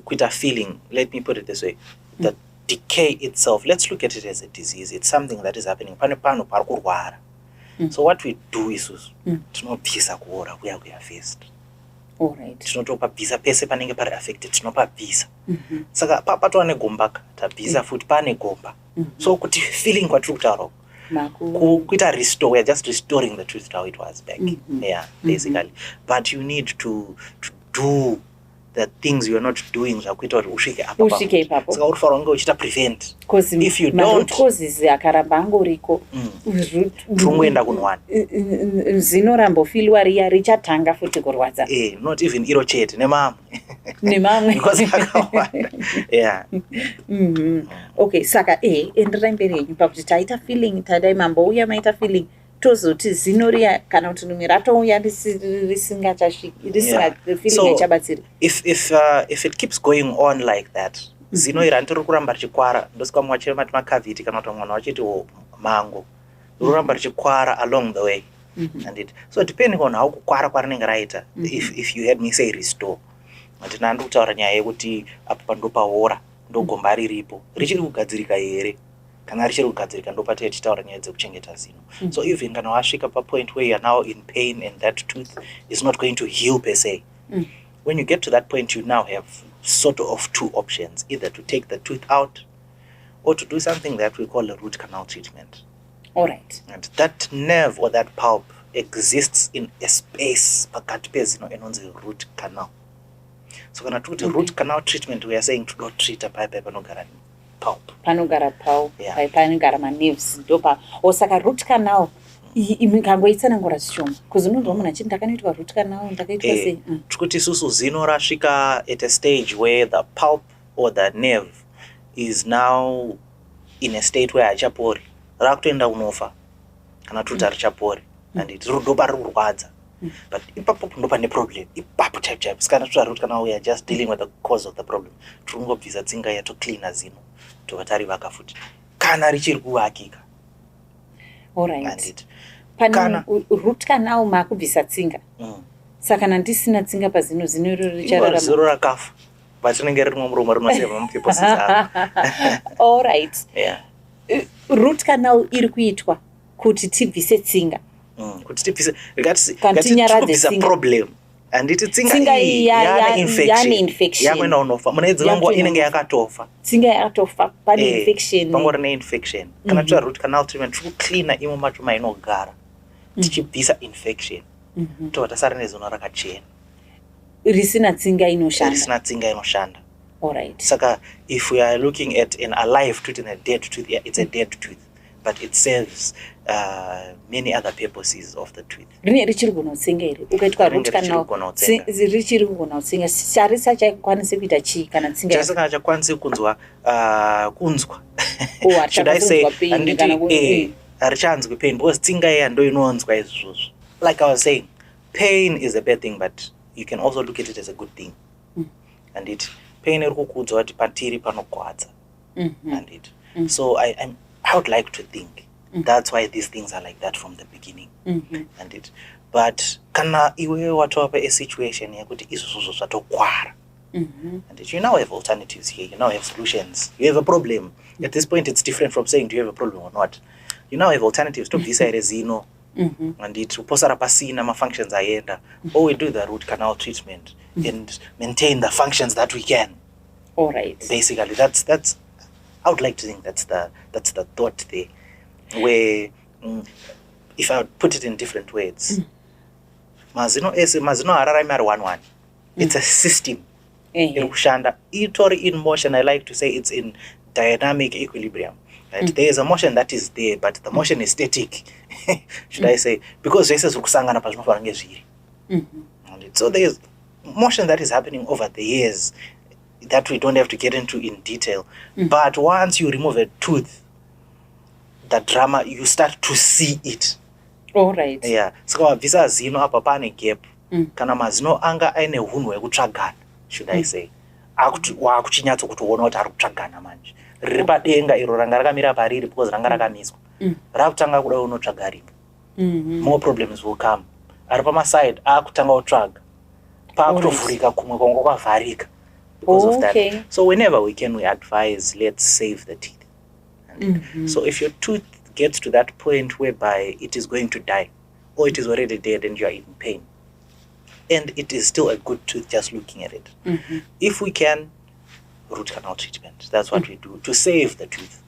kuita feeling, let me put it this way. The decay itself, let's look at it as a disease. It's something that is happening. Pano parikurwara. So what we do is tinobvisa kuora kuya first. All right. Tinotopa bvisa pese panenge pari affected, tinopa bvisa. Saka patova negomba tabvisa futi pane gomba. So kuti feeling kwatiri kutaura kuita restore, we are just restoring the truth to how it was back. Yeah, basically. But you need to do the things you are not doing zvakuita kuti usvike apapo. Saka urifanira kunge uchita prevent. If you don't, causes akaramba angoriko tungoenda kunwana. Zinorambofiliwa riya richatanga futi kurwadza. Not even iro chete nemamwe. Because akawanda. Yeah. Okay, saka enderai mberi yenyu pakuti taita feeling tadai mambouya maita feeling tozoti zino riya kana kuti rimwe ratouya risingachasviki feeling haichabatsiri. If it keeps going on like that, zino iri handiri kuramba richikwara ndosika mwachire mati makavhiti kana kuti mwana wachiti mango roramba richikwara along the way. So depending on how kukwara kwarinenge raita, if you had me say restore, ndina ndikutaura nyaya yekuti apo pandopaora ndogomba riripo richiri kugadzirika here kana richiri kugadzirika ndopatee tichitaura nyaya dzekuchengeta zino. So even kana wasvika papoint where you are now in pain and that tooth is not going to heal per se, when you get to that point you now have sort of two options, either to take the tooth out or to do something that we call a root canal treatment. All right. And that nerve or that pulp exists in a space pakati pezino inonzi root canal. So kana tuti root canal treatment, we are saying to not treat a pipe panogara pulp. Panogara pulp, panogara nerves ndopa. Osaka root canal ikangoitsanangura zvishoma. Kuzunonzwa munhu achiti ndakanoitwa root canal ndakaitwa sei? Kuti susu zino rasvika at a stage where the pulp or the nerve is now in a state where hachapori. Rakutoenda unofa kana tuti harichapori and ndopa rikurwadza. But ipapo ndo pane problem. Ipapo type. Skana root canal, we are just dealing with the cause of the problem. Turungobvisa tsinga yato clean zino. Tovatari vakafuti. Kana richiri kuvakika. All right. Kana root canal makubvisa tsinga. Saka ndisina tsinga pazino zino richararama. Zino rakafa. Vatinenge rimwe muromo rinoseva mupepo sisa. All right. Yeah. Root canal iri kuitwa kuti tibvise tsinga. Kuti tipise tikatibvisa problem handiti tsinga yana infection yamwena unofa muna idzi nguva inenge yakatofa tsinga yakatofa pane infection pangori neinfection kana tiwa root canal treatment tiri kucleana imo macho mainogara tichibvisa infection tova tasara nezino rakachena risina tsinga inoshanda. All right. Saka if we are looking at an alive tooth and a dead tooth, yeah, it's a dead tooth, but it serves many other purposes of the tooth. Richiri kunotsenga here ukaitwa root canal richiri kunotsenga charisa chakwanise kuita chi kana tsinga chasaka chakwanise kunzwa should I say harichanzwi pain because tsinga iya ndo inoonzwa izvozvo. Like I was saying, pain is a bad thing, but you can also look at it as a good thing. And pain iri kukuudza kuti patiri panorwadza. And so I would like to think that's why these things are like that from the beginning. And but kana iwe watova a situation yekuti izvozvo zvatokwara. And you now have alternatives here, you now have solutions, you have a problem. At this point it's different from saying do you have a problem or not. You now have alternatives to visa rezino. And posara pasina ma-functions ayenda, or we do the root canal treatment and maintain the functions that we can. All right. Basically, that's I would like to think that's the thought there, where if I would put it in different words, mazino hararamari 1-1. It's a system. Itori in motion. I like to say it's in dynamic equilibrium. Right? There is a motion that is there, but the motion is static. Should I say? Because so there is motion that is happening over the years that we don't have to get into in detail. But once you remove a tooth, the drama, you start to see it. All right. Yeah. So visa zino apa pane gap. Kana mazino anga aine hunhu yekutsvagana, should I say? Wakuchinyatso kutoona kuti ari kutsvagana manje. Riri padenga iro ranga rakamira pariri because ranga rakamiswa. Rakutanga kuda unotsvaga rimwe. More problems will come. Ari pamaside akutanga kutsvaga. Pakutovhurika kumwe kwangu kwavharika. Because of that. So whenever we can, we advise, let's save the teeth. So if your tooth gets to that point whereby it is going to die, or it is already dead and you are in pain, and it is still a good tooth just looking at it, if we can, root canal treatment. That's what we do to save the tooth.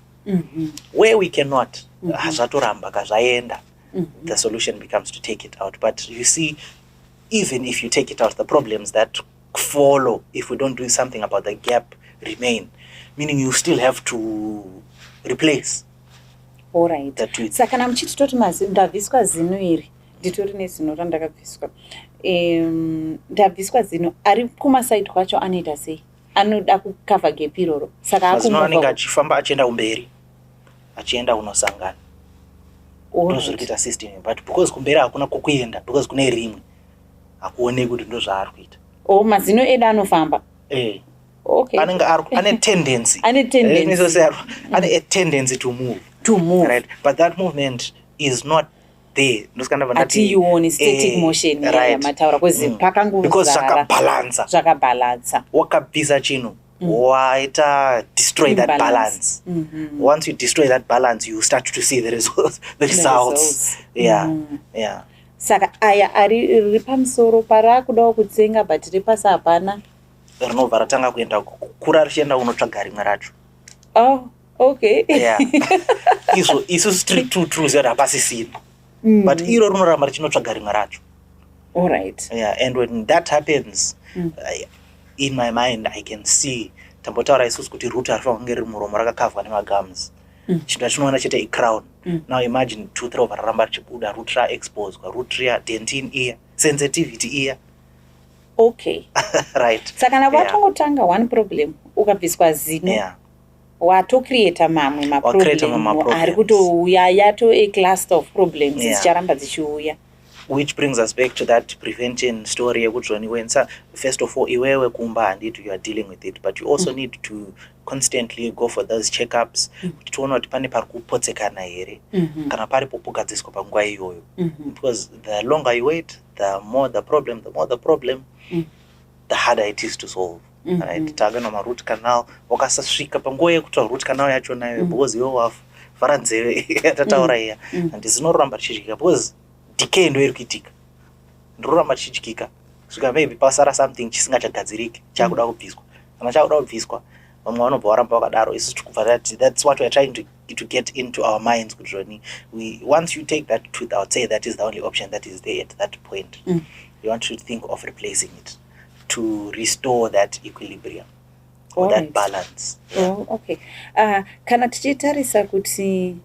Where we cannot, the solution becomes to take it out. But you see, even if you take it out, the problems that follow if we don't do something about the gap remain, meaning you still have to replace. All right. The tooth. Saka kana muchitoti ndabviswa zino iri nditori nezino randakabviswa ndabviswa zino ari kumaside kwacho anoita sei, anoda kukava gap iroro, saka anenge achifamba achienda kumberi achienda kunosangana ndozviri kuita system. But because kumberi hakuna kokuenda, because kune rimwe hakuoneki kuti ndo zvaari kuita. Mazino edu anofamba. Okay. Ane tendency. Ane a tendency to move. Right? But that movement is not there. You want static motion. Right. Because zvakabalansa. Wakabvisa chino. Waita destroy that balance. Once you destroy that balance, you start to see the results. Yeah. Saka aya ari pamusoro parakudawo kutsenga but ripasa hapana. Rinobva ratanga kuenda kukura richienda kunotsvaga rimwe racho. Oh, okay. Yeah. Isusu tiri true zero hapasisina. But iro rinoramba richinotsvaga rimwe racho. All right. Yeah, and when that happens, in my mind I can see tambotaura isusu kuti root arifanira kunge riri muromo rakakavwa nemagums. Chinhu chinoona chete crown. Now imagine tooth rova raramba richibuda, root exposed, root dentine ear, sensitivity ear. Okay. Right. Saka kana watongotanga one problem ukabviswa zino, watocreata mamwe maproblem ari kutouya, yato a cluster of problems dzicharamba dzichiuya. Which brings us back to that prevention story when first of all iwewe kumba and you are dealing with it, but you also need to constantly go for those checkups kuti tione kuti pane pari kupotsekana here kana pari popugadziswa panguva iyoyo, because the longer you wait, the more the problem, the harder it is to solve. Right? Tagana ma-root canal wakasasvika panguva yekuti root canal yacho nayo because iwe wavhara nzeve yatataura iya and zinoramba richidyika because decay ndo iri kuitika, ndoramba richidyika svika maybe pasara something chisingachagadziriki chakuda kubviswa. Kana chakuda kubviswa vamwe vanobva varamba vakadaro, isusu tikubva that's what we are trying to get into our minds kuti once you take that tooth, I would say that is the only option that is there at that point. You want to think of replacing it to restore that equilibrium or that balance. Oh, okay. Kana tichitarisa kuti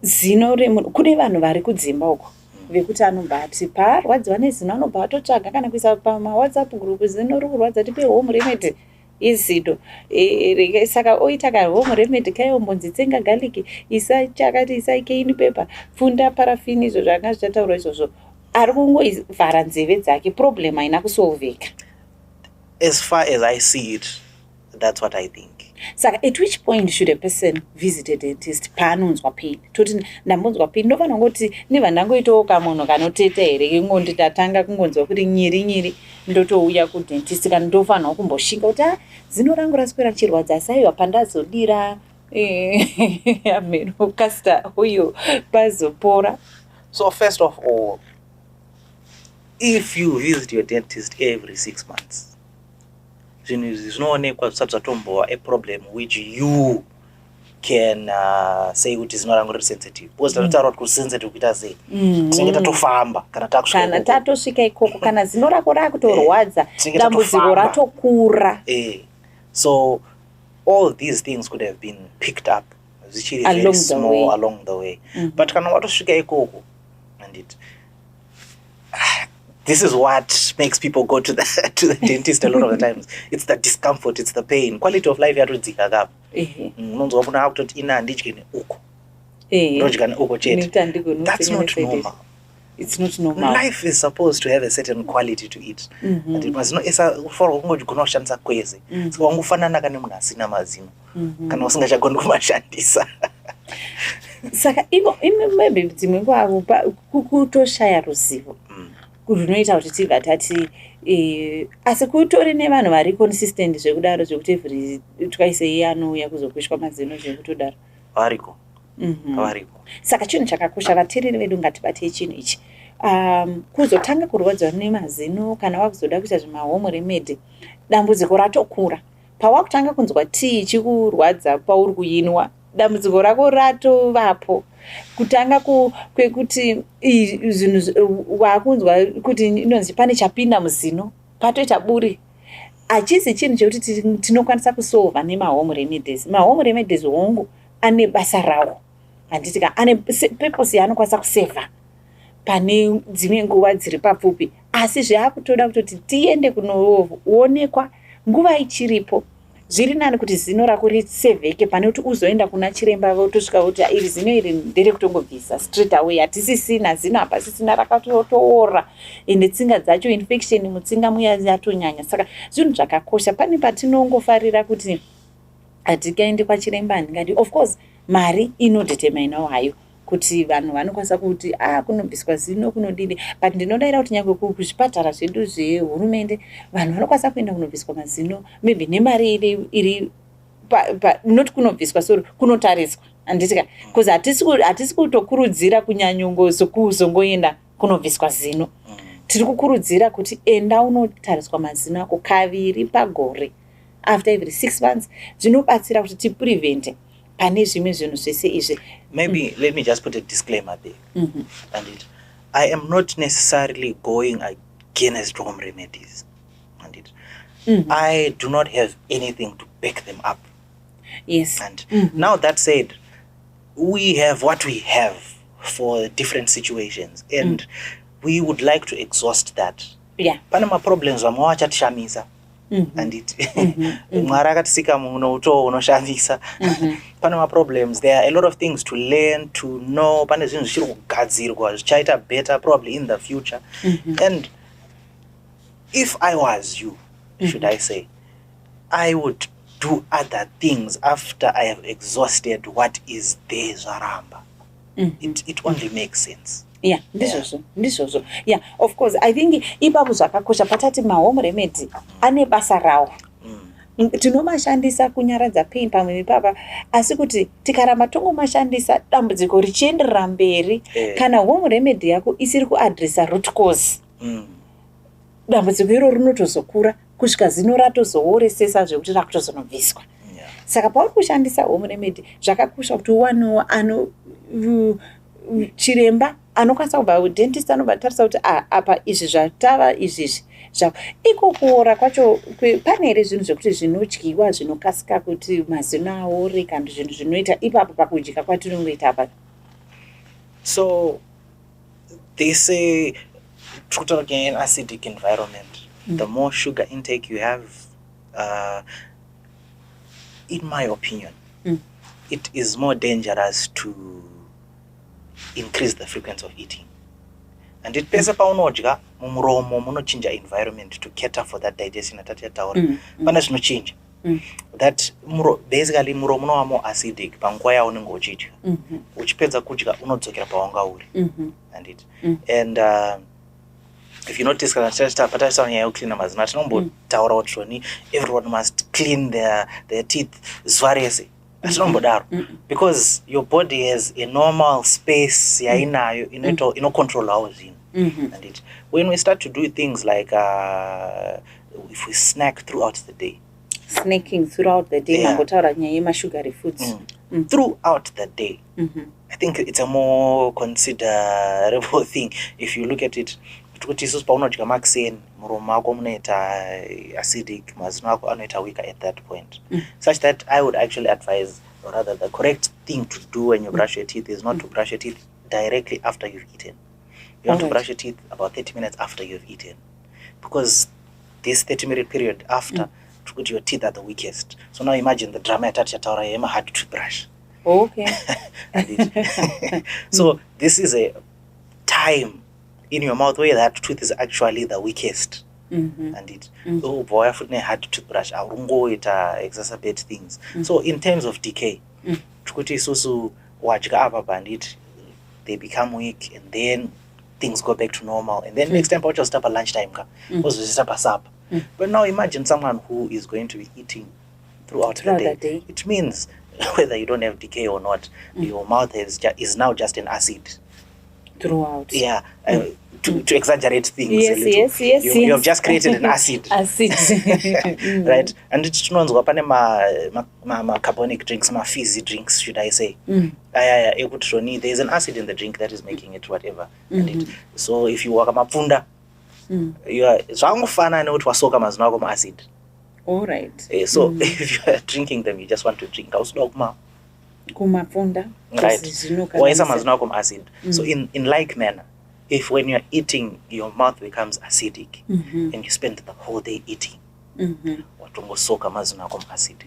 zino remunhu, kune vanhu vari kudzimba uko vekuti anobati parwadziwa nezino anobva atotsvaga kana kuisa pama WhatsApp group, zino riri kurwadza tipe home remedy, izido saka oita kahome remedy kayombonzitsenga garlic isachakati isaikeini pepa funda parafini izvo zvanga zvichataurwa izvozvo ari kungovhara nzeve dzake problem haina kusolveka. As far as I see it, that's what I think. Saka at which point should a person visit a dentist paanonzwa pain? Toti ndambonzwa pain ndofana ngoti ndiva ndangoitawo kamunhu kanoteta here ingoti ndatanga kungonzwa kuti nyiri ndotouya kudentist kana ndofanirwa kumboshinga kuti zino rangu raswera richirwadza saiwa pandazodira ameno castor oil pazopora. So first of all, if you visit your dentist every 6 months, zvinoonekwa zvisati zvatombowa a problem which you can say kuti zino rangu riri sensitive, because tatotaura kuti kusensitive kuita sei tinenge tatofamba kana tatosvika ikoko kana zino rako rakutorwadza dambudziko ratokura. So all these things could have been picked up zvichiri very small along the way. But kana watosvika ikoko, and this is what makes people go to the dentist a lot of the times. It's the discomfort, it's the pain. Quality of life yatodzika kapo. Unonzwa kuna akutoti ina handidye neuko. Ndodya neuko chete. That's not normal. It's not normal. Life is supposed to have a certain quality to it. And it must not for kungodya kushandisa kwese. Saka wangufanana kana munhu asina mazino. Kana usingachagoni kumashandisa. Saka maybe dzimwe nguva kutoshaya ruzivo runoita kuti tibva tati asi kutori nevanhu vari consistent zvekudaro zvekuti every twice a year anouya kuzokweshwa mazino zvekutodaro variko. Saka chinhu chakakosha vateereri vedu ngatibatei chinhu ichi kuzotanga kurwadzwa nemazino kana wakuzoda kuita zvemahome remedy dambudziko ratokura pawakutanga kunzwa tii chikurwadza pauri kuyinwa dambudziko rako ratovapo kutanga kwekuti zvinhu wakunzwa kuti inonzi pane chapinda muzino patoita buri hachisi chinhu chekuti tinokwanisa kusolva nemahome remedies. Mahome remedies hongu ane basa rawo handiti ka ane purpose yaanokwanisa kusevha pane dzimwe nguva dziri papfupi, asi zvaakutoda kutoti tiende kunoonekwa nguva ichiripo. Zviri nani kuti zino rako risevheke pane kuti uzoenda kuna chiremba votosvika kuti iri zino iri ndere kutongobvisa straight away, hatisisina zino hapasisina rakatoora ende tsinga dzacho infection mutsinga muya yatonyanya. Saka zvinhu zvakakosha. Pane patinongofarira kuti hatikaende kwachiremba handingadi. Of course mari inodeterminawo hayo kuti vanhu vanokwanisa kuti kunobviswa zino kunodini, but ndinodaira kuti nyangwe kuzvipatara zvedu zvehurumende vanhu vanokwanisa kuenda kunobviswa mazino maybe nemari iri not kunobviswa sorry kunotariswa handitika because hatisi kutokurudzira kuzongoenda kunobviswa zino. Tiri kukurudzira kuti enda unotariswa mazino ako kaviri pagore after every 6 months. Zvinobatsira kuti tiprevente pane zvimwe zvinhu zvese izvi. Maybe let me just put a disclaimer there. And I am not necessarily going against home remedies. And I do not have anything to back them up. Yes. And now that said, we have what we have for different situations, and we would like to exhaust that. Yeah. Panama problems vachatishamisa. And mwari akatisika munouto unoshamisa. Panama problems, there are a lot of things to learn, to know. Pane zvinhu zvichiri kugadzirwa zvichaita better probably in the future. And if I was you, should I say, I would do other things after I have exhausted what is there zvaramba. It only makes sense. Yeah, ndizvozvo. Yeah, of course. I think ipapo zvakakosha patati mahome remedy ane basa rawo. Tinomashandisa kunyaradza pain pamwe papa, asi kuti tikaramba tongomashandisa dambudziko richienderera mberi kana home remedy yako isiri kuadresa root cause. Dambudziko iro rinotozokura kusvika zino ratozooresesa zvekuti rakutozonobviswa. Saka pauri kushandisa home remedy zvakakosha kuti uwanewo chiremba anokwanisa kubva kudentist anobatarisa kuti apa izvi zvatava izvizvi iko kuora kwacho pane here zvinhu zvekuti zvinodyiwa zvinokasika kuti mazino aore kana zvinhu zvinoita ipapo pakudya kwatinongoita apa. So they say in an acidic environment, the more sugar intake you have, in my opinion, it is more dangerous to increase the frequency of eating. And it pesa paunodya mumuromo munochinja environment to cater for that digestion atati yataura pana zvinochinja that basically muromo unova more acidic panguva yaunenge uchidya uchipedza kudya unodzokera pawanga uri and if you notice kana patataura nyaya yekucleana mazino atinombotaura kuti zvoni everyone must clean their teeth zuva rese atinombodaro because your body has a normal space yainayo inocontrolawo zvinhu and when we start to do things like if we snack throughout the day, snacking throughout the day, mangotaura nyaya yemasugary foods throughout the day, I think it's a more considerable thing if you look at it. Kuti isusu paunodya makuseni muromo wako munoita acidic, mazino ako anoita weaker at that point, such that I would actually advise, or rather the correct thing to do when you brush your teeth is not to brush your teeth directly after you've eaten. You want to brush your teeth about 30 minutes after you've eaten, because this 30-minute period after your teeth are the weakest. So now imagine the drama atachataura yema hard toothbrush. Okay. So this is a time in your mouth where that tooth is actually the weakest. And oh boy, I hard toothbrush it exacerbate things. So in terms of decay, they become weak, and then things go back to normal, and then next time I'll just stop at lunchtime but now imagine someone who is going to be eating throughout the day. It means whether you don't have decay or not, your mouth is now just an acid throughout. To exaggerate things yes, a little. Yes. You have just created an acid. Right? And it's ma carbonic drinks, ma fizzy drinks, should I say. There's an acid in the drink that is making it whatever. So if you walk mapfunda, you are zvangofana nekuti wasoka mazino ako acid. All right. So if you are drinking them, you just want to drink. Kumapfunda. Right. Waisa mazino ako acid. So in like manner, if when you're eating, your mouth becomes acidic, and you spend the whole day eating, watongosoka mazino ako acid.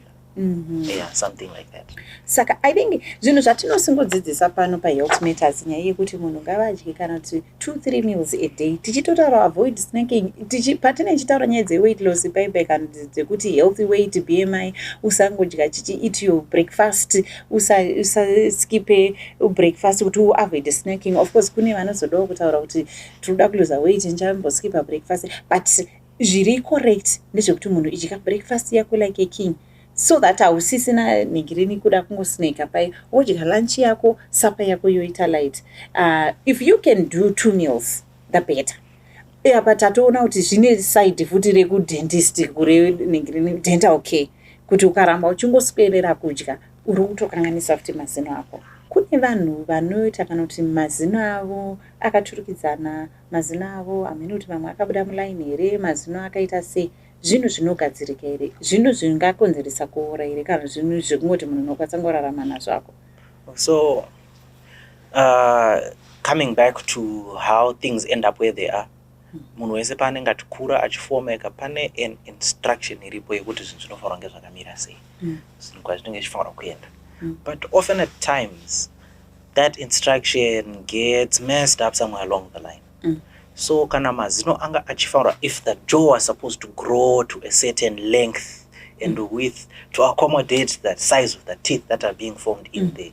Something like that. Saka I think zvinhu zvatinosingodzidzisa pano pahealth matters nyaya yekuti munhu ngavadye kana kuti 2-3 meals a day, tichitotaura avoid snacking, patinenge tichitaura nyaya dze-weight loss paipai kana dzekuti healthy weight BMI, usangodya eat your breakfast, usaskipe breakfast kuti uavoid snacking. Of course kune vanozodawo kutaura kuti tinoda kuloza weight nchamboskipa breakfast, but zviri correct ndezvekuti munhu idya breakfast yako like a king, so that hausisina nigirini kuda kungosneka pai, wodya lunch yako, supper yako yoita light. If you can do 2 meals, the better. But tatoona kuti zvine side futi rekudentist kure nigirini denta okay, kuti ukaramba uchingoswedera kudya uri kutokanganisa futi mazino ako. Kune vanhu vanoita kana kuti mazino avo akaturikidzana, mazino avo amene kuti mamwe akabuda mulaini here, mazino akaita sei, zvinhu zvinogadzirika here, zvinhu zvingakonzeresa kuora here, kana zvinhu zvekungoti munhu unokwanisa ngorarama nazvo ako. So coming back to how things end up where they are, munhu wese paanenge atikura achifomeka pane an instruction iripo yekuti zvinhu zvinofanira kunge zvakamira sei, zvinhu kwazvinenge zvichifanira kuenda. But often at times that instruction gets messed up somewhere along the line. So kana mazino anga achifanira, if the jaw was supposed to grow to a certain length and width to accommodate the size of the teeth that are being formed in there,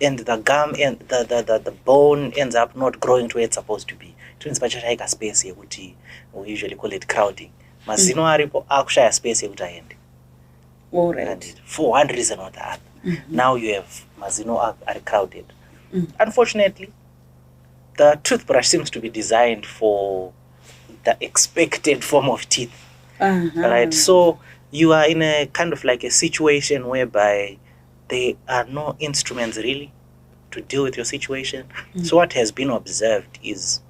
and the gum and the bone ends up not growing to where it's supposed to be, it means pachashaika space yekuti, we usually call it crowding. Mazino aripo akushaya space yekuti aende. All right. For one reason or the other. Now you have mazino are crowded. Unfortunately, the toothbrush seems to be designed for the expected form of teeth. Right? So you are in a kind of like a situation whereby there are no instruments really to deal with your situation. So what has been observed is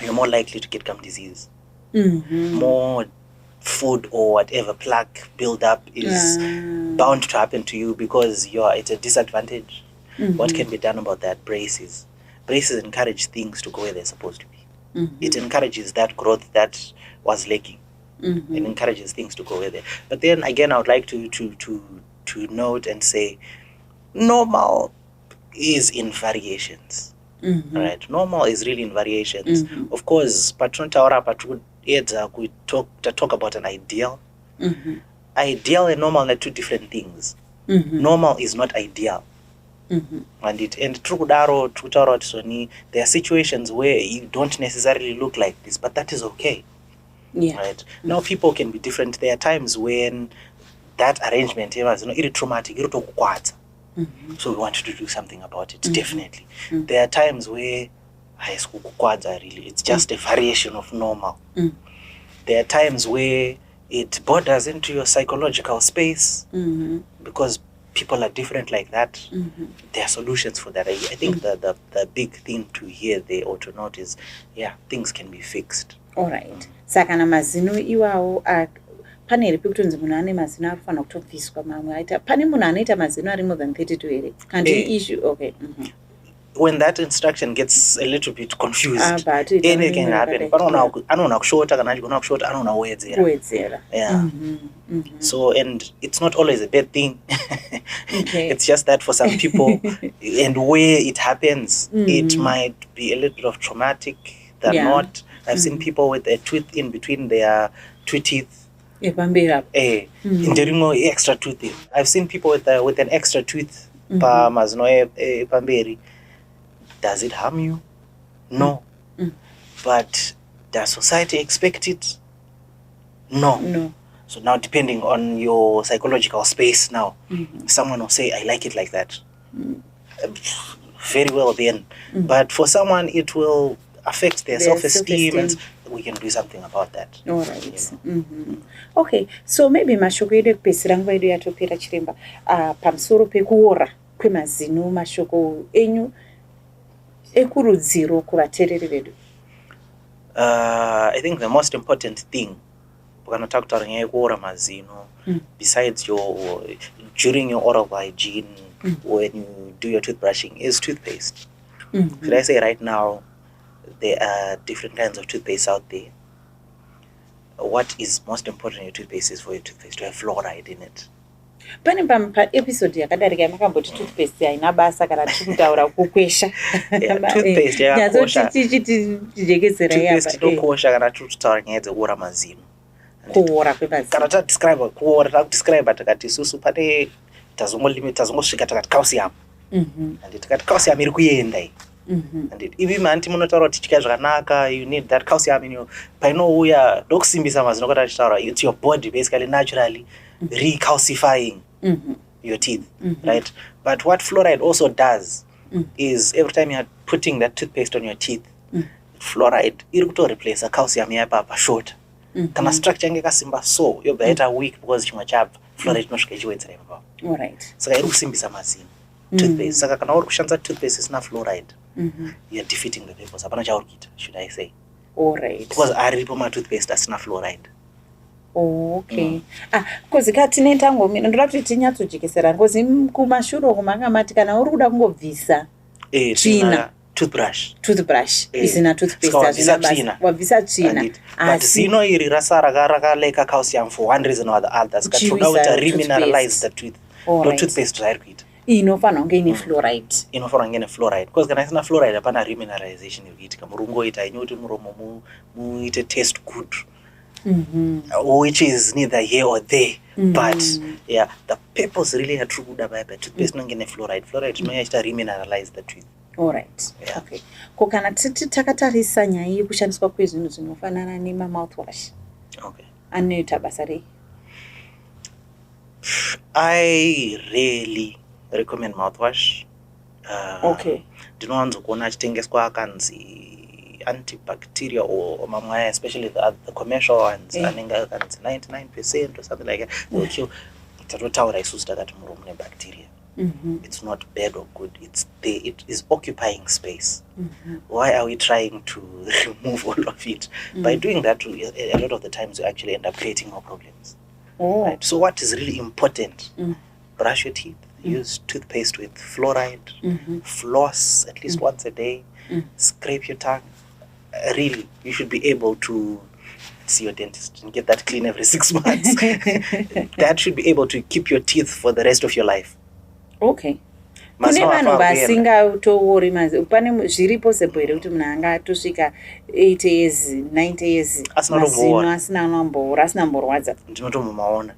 you're more likely to get gum disease. More food or whatever plaque buildup is bound to happen to you because you are at a disadvantage. What can be done about that? Braces encourage things to go where they're supposed to be. It encourages that growth that was lacking. Mm-hmm. and encourages things to go there. But then again, I would like to note and say, normal is in variations. Mm-hmm. Right? Normal is really in variations. Mm-hmm. Of course, patinotaura we talk about an ideal. Mm-hmm. Ideal and normal are two different things. Mm-hmm. Normal is not ideal. Mm-hmm. And trukudaro tukutaura kuti soni, there are situations where you don't necessarily look like this, but that is okay. Yeah. Right? Mm-hmm. Now people can be different. There are times when that arrangement is traumatic, Mm-hmm. so we wanted to do something about it. Mm-hmm. Definitely. Mm-hmm. There are times where really it's just a variation of normal. Mm-hmm. There are times where it borders into your psychological space, Mm-hmm. because people are different like that. Mm-hmm. There are solutions for that. I think the big thing to hear there or to note is, things can be fixed. All right. Saka na mazino iwawo pane ripi kutonzi munhu ane mazino arifana kutobviswa mamwe aita pane munhu anoita mazino ari more than 32 here kandi issue. Okay. Mm-hmm. When that instruction gets a little bit confused, but anything can happen. Anoona kushota kana achigona kushota anoona kuwedzera. Yeah. Mm-hmm. Mm-hmm. So, and it's not always a bad thing. Okay. It's just that for some people, and where it happens, it might be a little bit of traumatic than not. I've seen people with a tooth in between their two teeth. Extra tooth. I've seen people with an extra tooth. Pamberi. Does it harm you? No. But does society expect it? No. So now, depending on your psychological space now, someone will say, I like it like that. Very well then. But for someone, it will affect their self-esteem, and we can do something about that. All right. Okay, so maybe mashoko edu ekupesera nguva edu yatopera chiremba pamusoro pekuora kwemazino, mashoko enyu ekurudziro kuvateereri vedu. I think the most important thing pakanotaura kutaura nyaya yekuora mazino, besides during your oral hygiene, when you do your toothbrushing, is toothpaste. Should I say right now, there are different kinds of toothpaste out there. What is most important in your toothpaste is for your toothpaste to have fluoride in it. Pane episode yakadarika yamakamboti toothpaste haina basa kana tikutaura kukwesha. Toothpaste yakakosha. Tijekezera toothpaste inokosha kana tutaura nyaya dzekuora mazino. Kuora kwemazino. Kana tadescribe kuora, takudescribe takati isusu pane tazongosvika takati calcium. And tikati calcium iri kuenda iyi. And ivi manti munotaura kuti chidya zvakanaka, you need that calcium in your painouya ndokusimbisa mazino kwata tichitaura, it's your body basically naturally recalcifying your teeth, right? But what fluoride also does is every time you are putting that toothpaste on your teeth, fluoride iri kuto replace a calcium yapapa short. Kana structure yange kasimba so yobva yaita weak because chimwe chabva fluoride inosvika ichiwedzera ipapo. All right. Saka iri kusimbisa mazino toothpaste. Saka kana uri kushandisa toothpaste isina fluoride, you are defeating the purpose. Hapana chauri kuita, should I say. All right. Because aripo ma toothpaste asina fluoride. Okay. Because kati netangomira ndoda kuti tinyatsojekesera because kumashuro kumangamati kana uri kuda kungobvisa tsvina toothbrush isina toothpaste azvina basa wabvisa tsvina but zino iri rasara rakaleka calcium for one reason or the other, saka toda kuti remineralize the tooth. No toothpaste zvairi kuita inofanira kunge ine fluoride. Inofanira kunge ine fluoride because kana isina fluoride hapana remineralization iri kuitika. Murungoita inyoti muromo muite taste good. Which is neither here or there, but the purpose really had true good about toothpaste inonge ine fluoride. Fluoride inoita remineralize the tooth. All right. Okay. Ko kana takatarisa nyaya yekushandiswa kwezvinhu zvinofanana nema mouthwash. Okay. Anoita basa rei? I really recommend mouthwash. Okay. Ndinowanzo kuona achitengeswa akanzi antibacterial or mamwe, especially the commercial ones, anenge akanzi 99% or something like that. Okay. Tatotaura isusu takati muromo ne bacteria. It's not bad or good. It's there. It is occupying space. Why are we trying to remove all of it? By doing that, a lot of the times you actually end up creating more problems. Right? So what is really important? Brush your teeth. Use toothpaste with fluoride. Floss at least once a day. Scrape your tongue. Really, you should be able to see your dentist and get that clean every 6 months. That should be able to keep your teeth for the rest of your life. Okay. Kune vanhu vasingatori pane zviri possible here kuti munhu anga atosvika 80 years 90 years mazino asina namboora asina mborwadza. Ndinotomumaona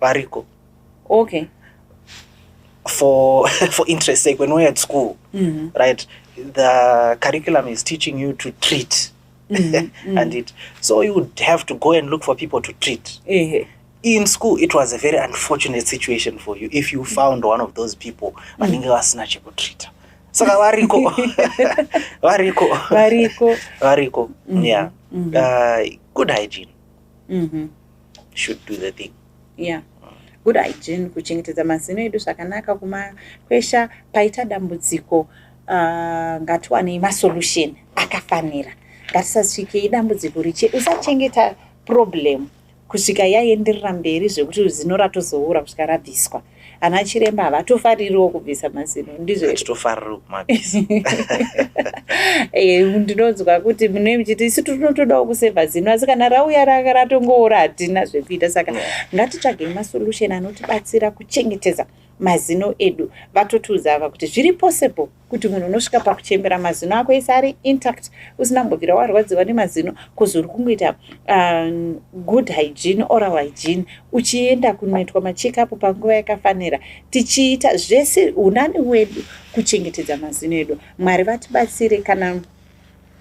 variko. Okay. For interest sake, when we're at school, right, the curriculum is teaching you to treat. And so you would have to go and look for people to treat. In school, it was a very unfortunate situation for you if you found one of those people vanenge vasina chekutreata. Saka variko. Yeah. Good hygiene should do the thing. Yeah. Good hygiene, kuchengetedza mazino edu zvakanaka, kumakwesha paita dambudziko, ngatiwane masolution akafanira. Ngatisasvike dambudziko usachengeta problem kusvika yaenderera mberi zvekuti zino ratozoura kusvika rabviswa. Ana chiremba havatofaririwo kubvisa mazino, ndizvo titofarira kumabvisa. Ndinonzwa kuti mune muchiti isu tinotodawo kusevha zino, asi kana rauya ratongoora hatina zvekuita. Saka ngatitsvage masolution anotibatsira kuchengetedza mazino edu. Vatotiudza ava kuti zviri possible kuti munhu unosvika pakuchembera mazino ako ese ari intact, usina kumbobvira warwadziwa nemazino, kuzori kungoita good hygiene, oral hygiene, uchienda kunoitwa macheckup panguva yakafanira, tichiita zvese unani wedu kuchengetedza mazino edu. Mwari vatibatsire. Kana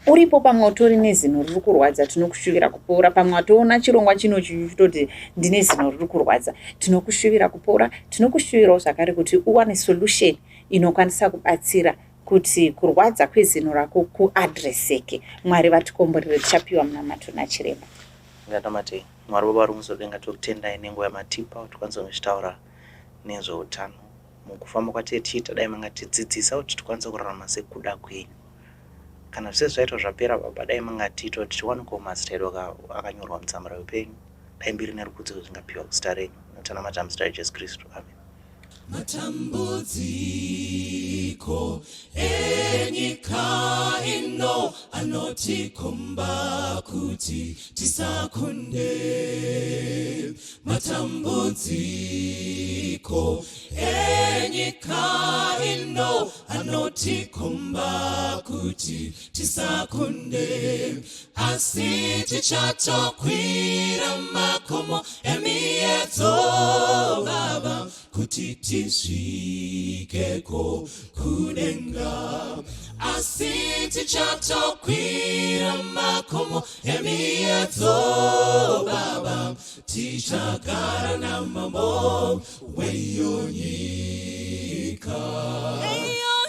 uripo pamwe utori nezino riri kurwadza, tinokushuvira kupora. Pamwe watoona chirongwa chitoti ndine zino riri kurwadza, tinokushuvira kupora. Tinokushuvirawo zvakare kuti uwane solution inokwanisa kubatsira kuti kurwadza kwezino rako kuadreseke. Mwari vatikomborere, tichapiwa munamato nachiremba. Ngatamate Mwari Baba vari muzodenga tokutendai nenguva yamatipa kuti tikwanise kuzvitaura nezveutano mukufamba kwatetiita. Dai mangatidzidzisa kuti tikwanise kurarama sekuda kwenyu. Kana zvese zvaitwa zvapera Baba, dai mangatiita kuti tiwanikewo mazita edu akanyorwa mutsamura upenyu. Dai mbiri nerukudzo zvingapiwa kuzita renyu. Notanamata muzita raJesu Kristu. Amen. Matambudziko enyika ino anotikomba kuti tisakonde. Matambudziko enyika ino anotikomba kuti tisakonde. Asi tichatokwira makomo emiedzo Baba kuti tisvikeko kudenga. Asi tichatokwira makomo emiedzo Baba, tichagara namambo weyo nyika.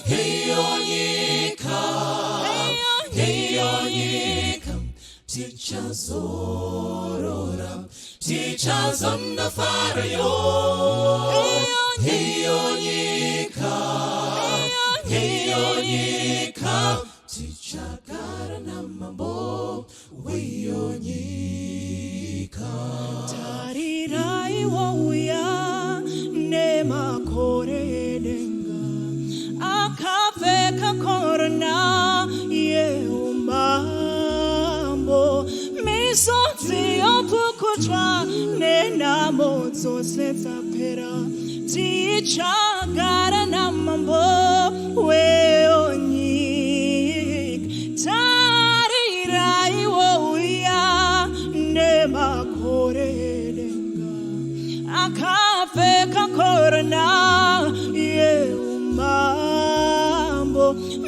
Heyo nyika, heyo nyika, tichazorora, tichazonafarayo. Heyo nyika, heyo nyika, tichagara namambo weyo nyika. Tarirai wauya nemakore edenga, akapfeka korona yeumambo, misodzi yopukutwa nenamo dzose dzapera. Tichagara namambo weyo nyika. Tarirai wauya nemakore edenga, akapfeka korona yeumambo,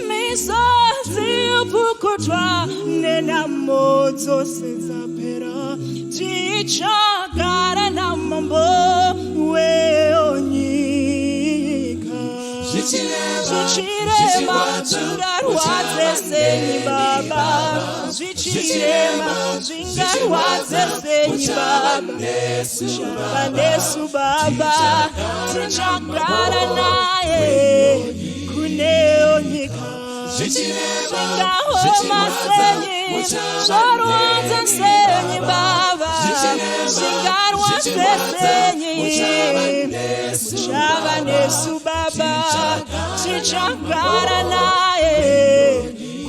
misodzi yopukutwa nenamo dzose dzapera. Tichagara namambo weyo nyika. Zvichirema zvingarwadze senyi Baba, zvichirema zvingarwadze senyi Baba. Chava nesu Baba, tichagara naye kuneyo nyika. Zvingahoma senyi, zvorwadza senyi Baba, zvingarwadze senyi. Chava nesu Baba, tichagara naye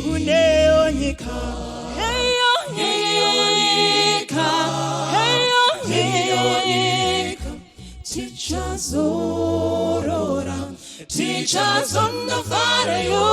kuneyo nyika. Heyo nyika. tichazorora tichazondofareyo